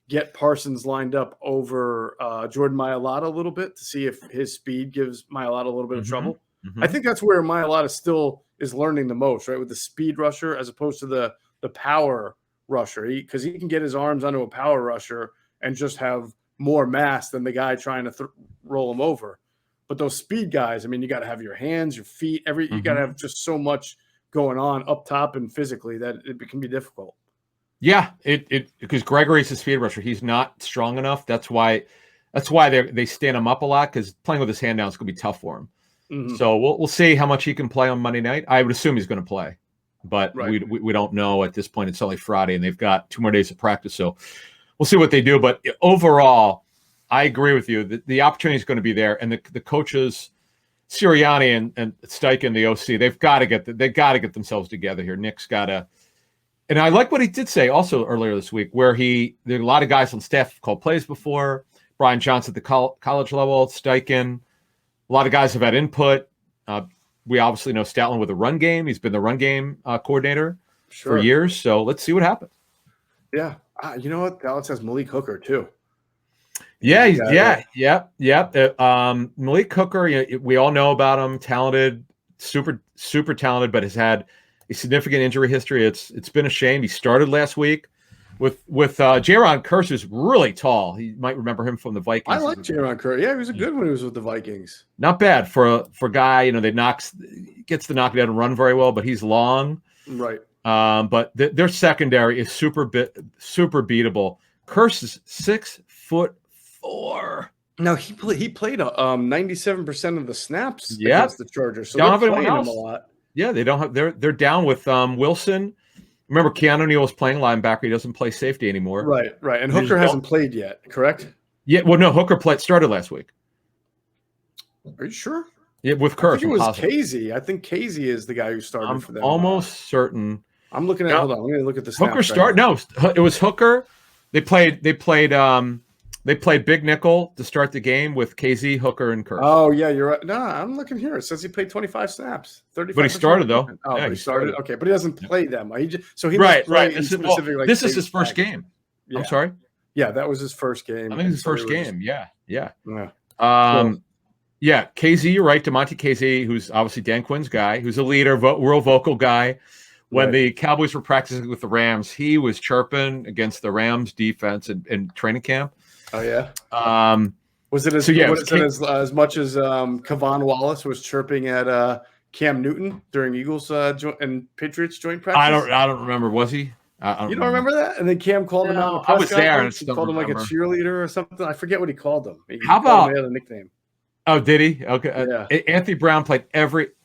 get Parsons lined up over Jordan Mailata a little bit to see if his speed gives Mailata a little bit of trouble. I think that's where Mailata still is learning the most, right, with the speed rusher as opposed to the the power rusher, because he can get his arms onto a power rusher and just have more mass than the guy trying to roll him over. But those speed guys, I mean, you got to have your hands, your feet, you got to have just so much going on up top and physically that it can be difficult. Yeah, because Gregory's a speed rusher. He's not strong enough. That's why they stand him up a lot, because playing with his hand down is going to be tough for him. Mm-hmm. So we'll see how much he can play on Monday night. I would assume he's going to play, but we don't know at this point. It's only Friday, and they've got 2 more days of practice. So we'll see what they do. But overall, I agree with you. The opportunity is going to be there, and the coaches, Sirianni and Steichen, the OC, they got to get themselves together here. Nick's got to, and I like what he did say also earlier this week, where there are a lot of guys on staff have called plays before. Brian Johnson at the college level, Steichen, a lot of guys have had input. We obviously know Stoutland with the run game. He's been the run game coordinator for years. So let's see what happens. Yeah, you know what? Dallas has Malik Hooker too. Malik Hooker, we all know about him. Talented, super talented, but has had a significant injury history. It's been a shame. He started last week with Jaron Kearse, who's really tall. You might remember him from the Vikings. I like Jaron Kearse. Yeah, he was a good when he was with the Vikings. Not bad for a guy. Gets the knockdown and run very well, but he's long. Right. But their secondary is super beatable. Kearse is 6'4". No, he played 97% of the snaps against the Chargers. So they're playing him a lot. Yeah, they don't have. They're down with Wilson. Remember, Keanu Neal was playing linebacker. He doesn't play safety anymore. Right. And Hooker hasn't played yet, correct? Yeah. Well, no, Hooker started last week. Are you sure? Yeah, with Kearse. I think it was Casey. I think Casey is the guy who started for them. Almost certain. I'm looking at. Hold on. I'm going to look at the snaps. Hooker started. No, it was Hooker. They played Big Nickel to start the game with KZ, Hooker, and Kearse. Oh, yeah, you're right. No, I'm looking here. It says he played 25 snaps. 35. But he started, though. Oh, yeah, he started. Okay, but he doesn't play them. Right. This is his first game. Yeah. I'm sorry? Yeah, that was his first game. I think it's his first game. Yeah. KZ, you're right. DeMonte KZ, who's obviously Dan Quinn's guy, who's a leader, real vocal guy. When the Cowboys were practicing with the Rams, he was chirping against the Rams defense in training camp. Oh yeah. Was it as much as Kavon Wallace was chirping at Cam Newton during Eagles and Patriots joint practice? I don't remember. Was he? You don't remember that? And then Cam called him out. In the press I was there. And he called him like a cheerleader or something. I forget what he called him. How about he had a nickname? Oh, did he? Okay. Anthony Brown played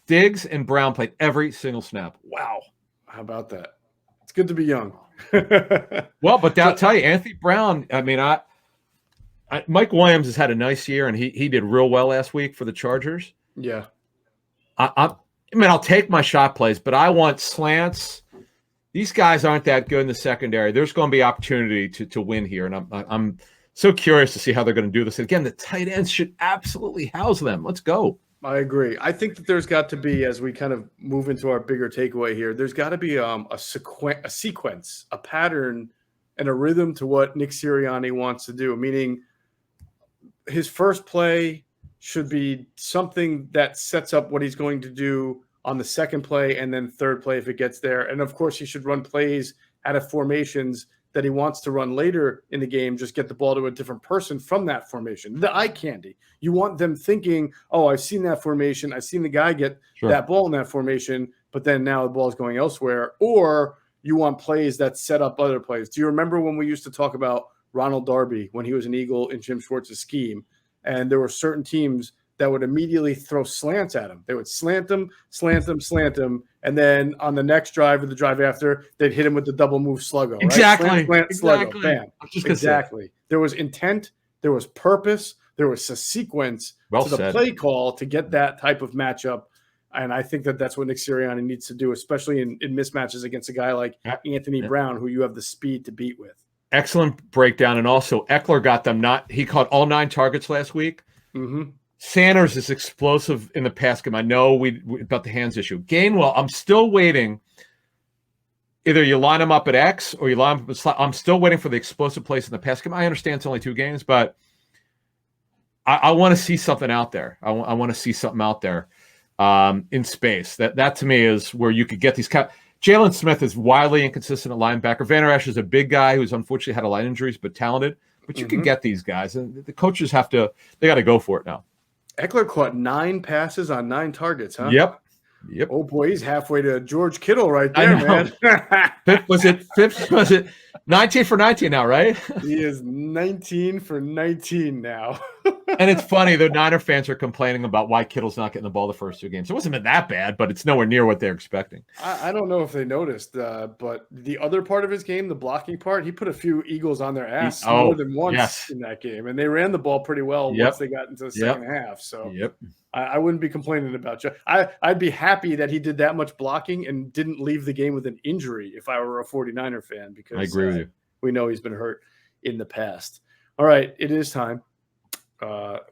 Diggs and Brown played every single snap. Wow. How about that? It's good to be young. Well, but I'll tell you, Anthony Brown. I mean, Mike Williams has had a nice year, and he did real well last week for the Chargers. Yeah. I mean, I'll take my shot plays, but I want slants. These guys aren't that good in the secondary. There's going to be opportunity to win here, and I'm so curious to see how they're going to do this. And again, the tight ends should absolutely house them. Let's go. I agree. I think that there's got to be, as we kind of move into our bigger takeaway here, there's got to be a sequence, a pattern, and a rhythm to what Nick Sirianni wants to do, meaning his first play should be something that sets up what he's going to do on the second play and then third play if it gets there. And, of course, he should run plays out of formations that he wants to run later in the game, just get the ball to a different person from that formation. The eye candy. You want them thinking, oh, I've seen that formation. I've seen the guy get that ball in that formation, but then now the ball is going elsewhere. Or you want plays that set up other plays. Do you remember when we used to talk about Ronald Darby when he was an Eagle in Jim Schwartz's scheme? And there were certain teams that would immediately throw slants at him. They would slant him, and then on the next drive or the drive after, they'd hit him with the double move sluggo. Right? Exactly. Slant, sluggo. Bam. Exactly. There was intent, there was purpose, there was a sequence to the play call to get that type of matchup. And I think that that's what Nick Sirianni needs to do, especially in mismatches against a guy like Anthony Brown, who you have the speed to beat with. Excellent breakdown. And also Eckler got them he caught all 9 targets last week. Mm-hmm. Sanders is explosive in the pass game. I know we about the hands issue. Gainwell, I'm still waiting. Either you line him up at X or you line him up at slot. I'm still waiting for the explosive plays in the pass game. I understand it's only 2 games, but I want to see something out there. I want to see something out there in space. That to me is where you could get these. Jalen Smith is wildly inconsistent at linebacker. Van Der Esch is a big guy who's unfortunately had a lot of injuries, but talented. But you can get these guys, and the coaches they got to go for it now. Eckler caught 9 passes on 9 targets, huh? Yep. Oh boy, he's halfway to George Kittle right there, man. Was it 19 for 19 now, right? He is 19 for 19 now. And it's funny, the Niner fans are complaining about why Kittle's not getting the ball the first 2 games. It wasn't been that bad, but it's nowhere near what they're expecting. I don't know if they noticed, but the other part of his game, the blocking part, he put a few Eagles on their ass more than once in that game. And they ran the ball pretty well once they got into the second half. So I wouldn't be complaining about you. I'd be happy that he did that much blocking and didn't leave the game with an injury if I were a 49er fan, because I agree with you. We know he's been hurt in the past. All right, it is time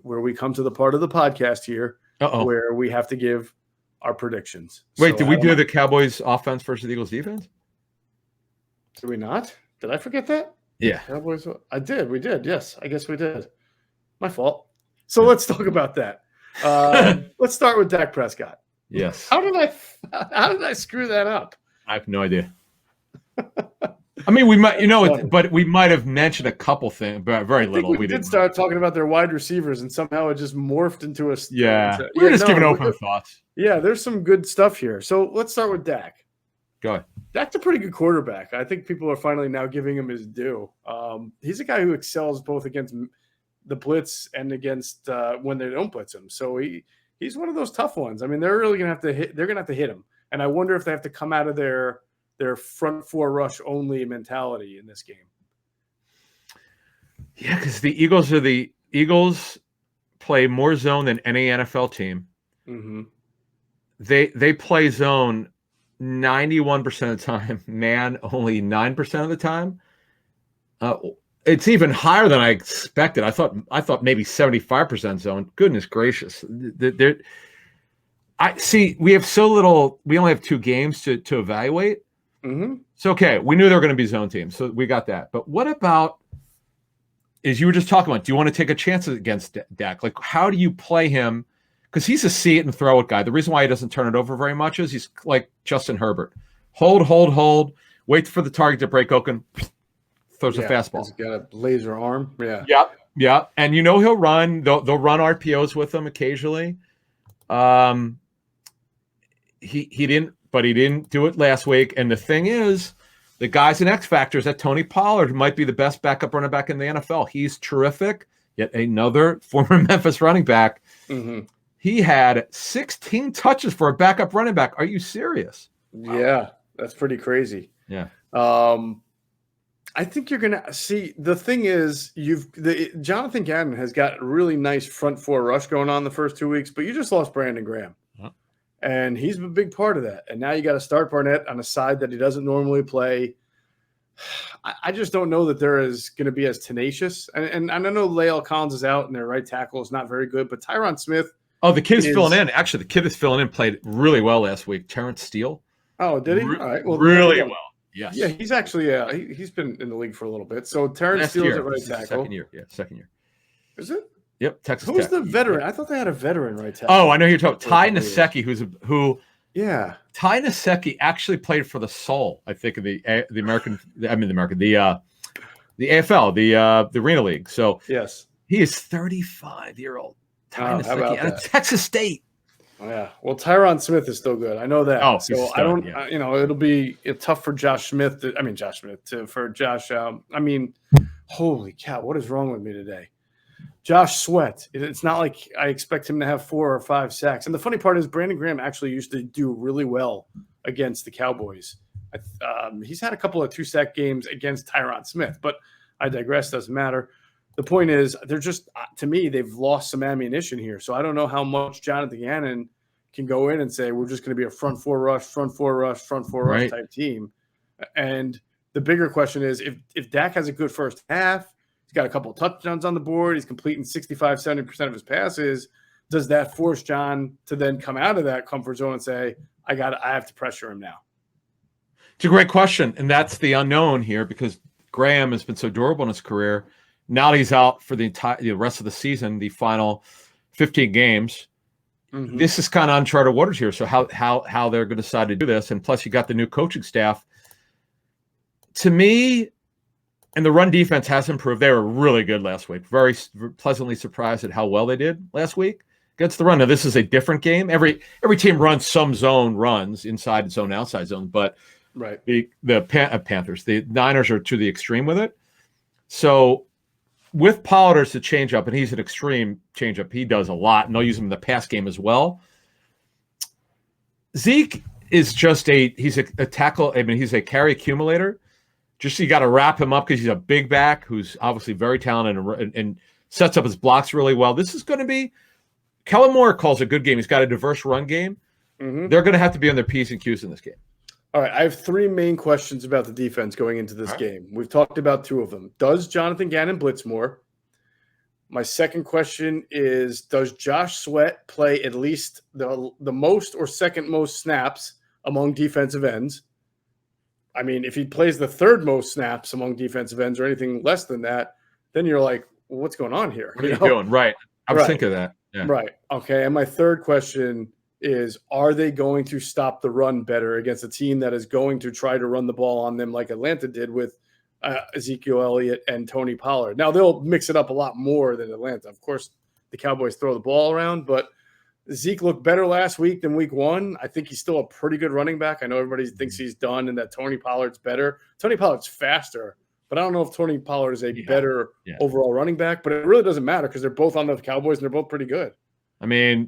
where we come to the part of the podcast here where we have to give our predictions. Wait, did we do the Cowboys offense versus the Eagles defense? Did we not? Did I forget that? Yeah. Cowboys. I did. We did. Yes, I guess we did. My fault. So let's talk about that. Let's start with Dak Prescott. Yes. How did I screw that up? I have no idea. I mean, we might, but we might have mentioned a couple things, but very little. We did start talking about their wide receivers, and somehow it just morphed into a. We're just giving open thoughts. Yeah, there's some good stuff here. So let's start with Dak. Go ahead. Dak's a pretty good quarterback. I think people are finally now giving him his due. He's a guy who excels both against the blitz and against when they don't blitz him. So he's one of those tough ones. I mean, they're really gonna have to hit. They're gonna have to hit him, and I wonder if they have to come out of their front 4 rush only mentality in this game. Yeah, because the Eagles play more zone than any NFL team. Mm-hmm. They play zone 91% of the time, man only 9% of the time. It's even higher than I expected. I thought maybe 75% zone. Goodness gracious. I see we have so little, we only have 2 games to evaluate. Mm-hmm. So, okay, we knew they were going to be zone teams, so we got that. But what about, as you were just talking about, do you want to take a chance against Dak? Like, how do you play him? Because he's a see it and throw it guy. The reason why he doesn't turn it over very much is he's like Justin Herbert. Hold, wait for the target to break open, throws a fastball. He's got a laser arm. Yeah. Yeah. And he'll run. They'll run RPOs with him occasionally. He didn't do it last week. And the thing is, the guy's an X factor. That Tony Pollard might be the best backup running back in the NFL. He's terrific. Yet another former Memphis running back. Mm-hmm. He had 16 touches for a backup running back. Are you serious? Yeah, that's pretty crazy. Yeah. I think you're going to see, the thing is, Jonathan Gannon has got a really nice front 4 rush going on the first 2 weeks, but you just lost Brandon Graham. And he's a big part of that. And now you got to start Barnett on a side that he doesn't normally play. I just don't know that they're going to be as tenacious. And I know Lael Collins is out and their right tackle is not very good, but Tyron Smith. Oh, the kid is filling in. Actually, the kid that's filling in played really well last week. Terrence Steele. Oh, did he? All right. Well, really well. Yes. Yeah, he's actually he's been in the league for a little bit. So Terrence Steele's at right tackle. Second year. Yeah, second year. Is it? Yep, Texas Who's Tech. the veteran? I thought they had a veteran right tackle. Oh, I know you're talking Ty Nsekhe, Yeah. Ty Nsekhe actually played for the Soul, I think, of the AFL, the Arena League. So yes, he is 35-year-old Ty Nsekhe out of Texas State. Oh, yeah. Well, Tyron Smith is still good. I know that. Oh, so I don't. Yeah. It'll be tough for Josh Smith. Holy cow! What is wrong with me today? Josh Sweat. It's not like I expect him to have 4 or 5 sacks. And the funny part is Brandon Graham actually used to do really well against the Cowboys. He's had a couple of 2-sack games against Tyron Smith, but I digress. Doesn't matter. The point is, they're just, to me, they've lost some ammunition here. So I don't know how much Jonathan Gannon can go in and say, we're just going to be a front 4 rush type team. And the bigger question is, if Dak has a good first half, he's got a couple of touchdowns on the board, he's completing 65-70% of his passes, does that force John to then come out of that comfort zone and say, I have to pressure him now? It's a great question, and that's the unknown here because Graham has been so durable in his career. Now that he's out for the rest of the season, the final 15 games, this is kind of uncharted waters here. So how they're going to decide to do this, and plus you got the new coaching staff. To me, and the run defense has improved. They were really good last week. Very pleasantly surprised at how well they did last week against the run. Now this is a different game. Every team runs some zone runs, inside zone, outside zone, but the Panthers, the Niners are to the extreme with it. So with Pollard as the changeup, and he's an extreme changeup, he does a lot, and they'll use him in the pass game as well. Zeke is just he's a tackle. I mean, he's a carry accumulator. Just you got to wrap him up because he's a big back who's obviously very talented and sets up his blocks really well. This is going to be Kellen Moore calls a good game. He's got a diverse run game. They're going to have to be on their P's and Q's in this game. All right, I have three main questions about the defense going into this game. We've talked about two of them. Does Jonathan Gannon blitz more? My second question is, does Josh Sweat play at least the most or second most snaps among defensive ends? I mean, if he plays the third most snaps among defensive ends or anything less than that, then you're like, well, what's going on here? What are you doing? Right. I was thinking of that. Yeah. Right. Okay. And my third question is, are they going to stop the run better against a team that is going to try to run the ball on them like Atlanta did with Ezekiel Elliott and Tony Pollard? Now, they'll mix it up a lot more than Atlanta. Of course, the Cowboys throw the ball around, but Zeke looked better last week than week one. I think he's still a pretty good running back. I know everybody thinks he's done and that Tony Pollard's better. Tony Pollard's faster, but I don't know if Tony Pollard is a better overall running back, but it really doesn't matter because they're both on the Cowboys and they're both pretty good. I mean,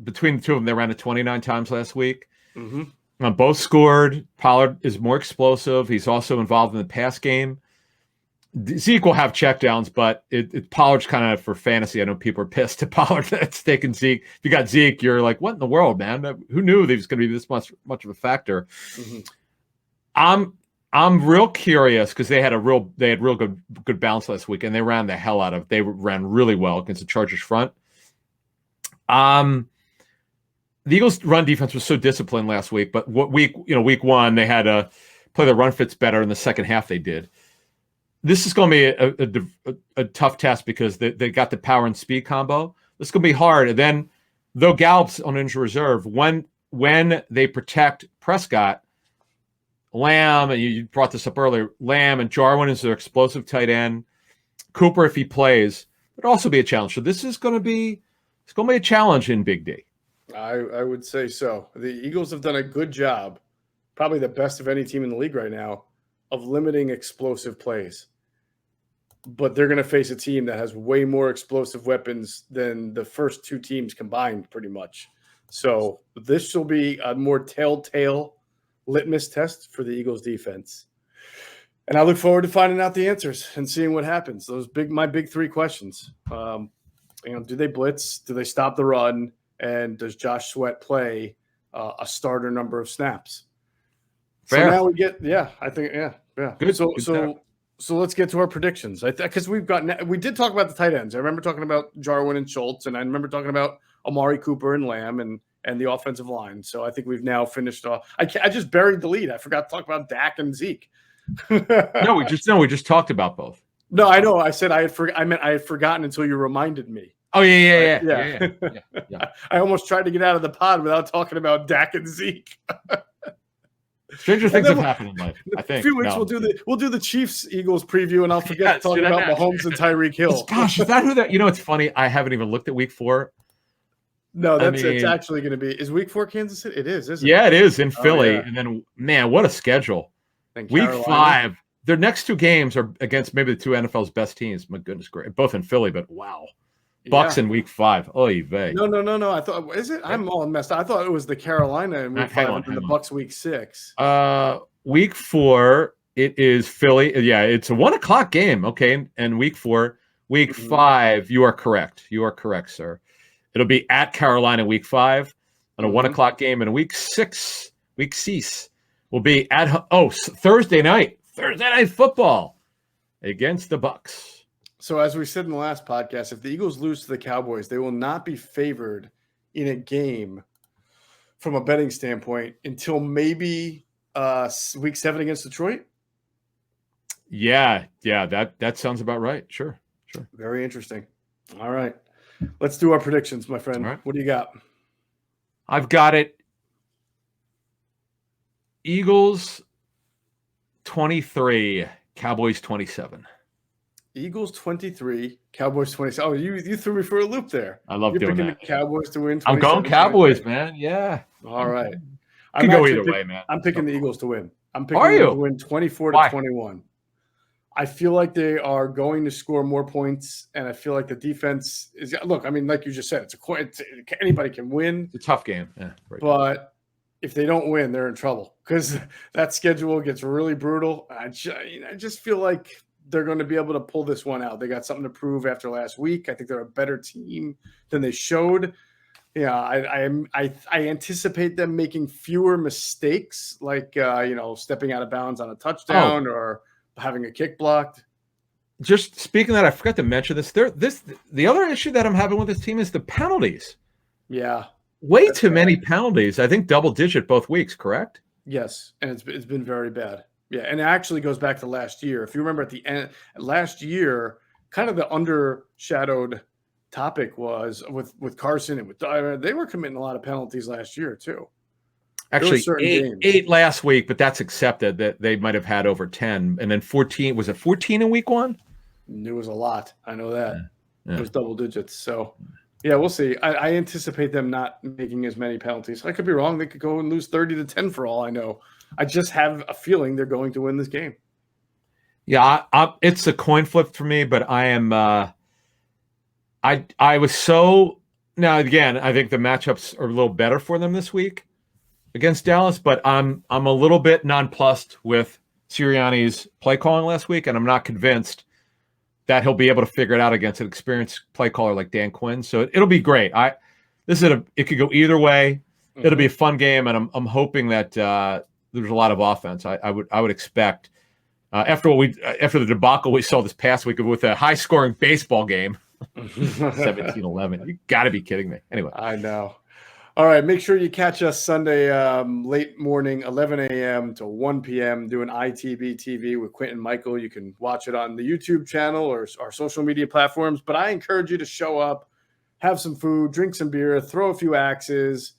between the two of them, they ran it 29 times last week. Both scored. Pollard is more explosive. He's also involved in the pass game. Zeke will have checkdowns, but Pollard's kind of for fantasy. I know people are pissed at Pollard that's taking Zeke. If you got Zeke, you're like, what in the world, man? Who knew he was going to be this much of a factor? I'm real curious because they had real good balance last week, and they ran the hell out of. They ran really well against the Chargers front. The Eagles' run defense was so disciplined last week, but week one they had to play the run fits better in the second half. They did. This is going to be a tough test because they got the power and speed combo. This is going to be hard. And then, though Gallup's on injury reserve, when they protect Prescott, Lamb, and you brought this up earlier, Lamb and Jarwin is their explosive tight end. Cooper, if he plays, would also be a challenge. So this is going to be a challenge in Big D. I would say so. The Eagles have done a good job, probably the best of any team in the league right now, of limiting explosive plays. But they're going to face a team that has way more explosive weapons than the first two teams combined, pretty much. So this will be a more telltale litmus test for the Eagles defense. And I look forward to finding out the answers and seeing what happens. My big three questions. Do they blitz? Do they stop the run? And does Josh Sweat play a starter number of snaps? Fair. So now we get, I think. Good. So let's get to our predictions. Because we did talk about the tight ends. I remember talking about Jarwin and Schultz, and I remember talking about Amari Cooper and Lamb and the offensive line. So I think we've now finished off. I just buried the lead. I forgot to talk about Dak and Zeke. We just talked about both. No, I know. I said I had forgotten until you reminded me. Oh yeah. I almost tried to get out of the pod without talking about Dak and Zeke. Stranger things have happened in life. I think. A few weeks we'll do the Chiefs Eagles preview, and I'll forget to talk about Mahomes and Tyreek Hill. Gosh, is that who that? It's funny. I haven't even looked at Week 4. No, it's actually going to be. Is Week 4 Kansas City? It is, isn't it? Yeah, it is in Philly, and then man, what a schedule! Week 5. Their next two games are against maybe the two NFL's best teams. My goodness, great, both in Philly, but wow. Bucks in Week 5. Oy vey. No. I thought I'm all messed up. I thought it was the Carolina in Week 5 and the Bucks Week 6. Week 4, it is Philly. Yeah, it's a 1:00 game. Okay, and Week 4, Week 5. You are correct. You are correct, sir. It'll be at Carolina Week 5 on a 1:00 game, and Week 6, Week 6 will be at Thursday night football against the Bucks. So as we said in the last podcast, if the Eagles lose to the Cowboys, they will not be favored in a game from a betting standpoint until maybe Week 7 against Detroit. Yeah, that sounds about right. Sure. Very interesting. All right, let's do our predictions, my friend. Right. What do you got? I've got it. Eagles 23, Cowboys 27. Eagles 23, Cowboys 27. Oh, you threw me for a loop there. I love You're doing picking that. the Cowboys to win 27. I'm going Cowboys, man. Yeah. All right. Could go either way, man. I'm picking the Eagles to win. I'm picking them to win 24-21. I feel like they are going to score more points, and I feel like the defense is. Look, I mean, like you just said, anybody can win. It's a tough game, yeah, but if they don't win, they're in trouble because that schedule gets really brutal. I just feel like they're going to be able to pull this one out. They got something to prove after last week. I think they're a better team than they showed. Yeah, I anticipate them making fewer mistakes, like stepping out of bounds on a touchdown or having a kick blocked. Just speaking of that, I forgot to mention this. The other issue that I'm having with this team is the penalties. Yeah, way too many penalties. I think double digit both weeks. Correct? Yes, and it's been very bad. Yeah, and it actually goes back to last year. If you remember at the end last year, kind of the undershadowed topic was with Carson and with Dyer. They were committing a lot of penalties last year too. Actually, eight last week, but that's accepted that they might have had over 10. And then 14, was it 14 in week one? It was a lot. I know that. Yeah. It was double digits. So, yeah, we'll see. I anticipate them not making as many penalties. I could be wrong. They could go and lose 30-10 for all I know. I just have a feeling they're going to win this game. Yeah, it's a coin flip for me, but I am I was so – now, again, I think the matchups are a little better for them this week against Dallas, but I'm a little bit nonplussed with Sirianni's play calling last week, and I'm not convinced that he'll be able to figure it out against an experienced play caller like Dan Quinn. So it'll be great. It could go either way. Mm-hmm. It'll be a fun game, and I'm hoping that there's a lot of offense. I would expect after the debacle we saw this past week with a high scoring baseball game, 17-11. You got to be kidding me. Anyway, I know. All right, make sure you catch us Sunday late morning, 11 a.m. to 1 p.m. doing ITB TV with Quentin Michael. You can watch it on the YouTube channel or our social media platforms. But I encourage you to show up, have some food, drink some beer, throw a few axes,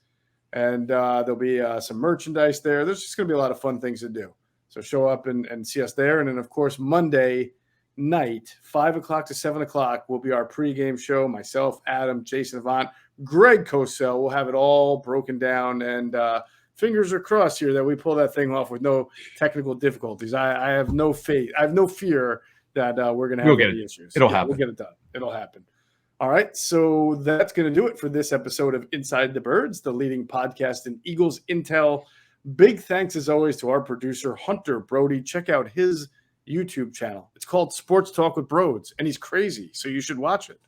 and there'll be some merchandise there. There's just going to be a lot of fun things to do. So show up and see us there. And then, of course, Monday night, 5 o'clock to 7 o'clock, will be our pregame show. Myself, Adam, Jason Avant, Greg Cosell will have it all broken down, and fingers are crossed here that we pull that thing off with no technical difficulties. I have no faith. I have no fear that we're going to have any issues. It'll happen. We'll get it done. It'll happen. All right, so that's going to do it for this episode of Inside the Birds, the leading podcast in Eagles Intel. Big thanks, as always, to our producer, Hunter Brody. Check out his YouTube channel. It's called Sports Talk with Broads, and he's crazy, so you should watch it.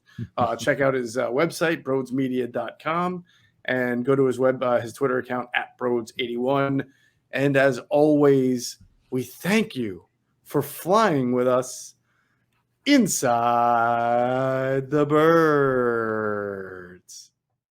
Check out his website, broadsmedia.com, and go to his his Twitter account, @Broads81. And as always, we thank you for flying with us inside the bird.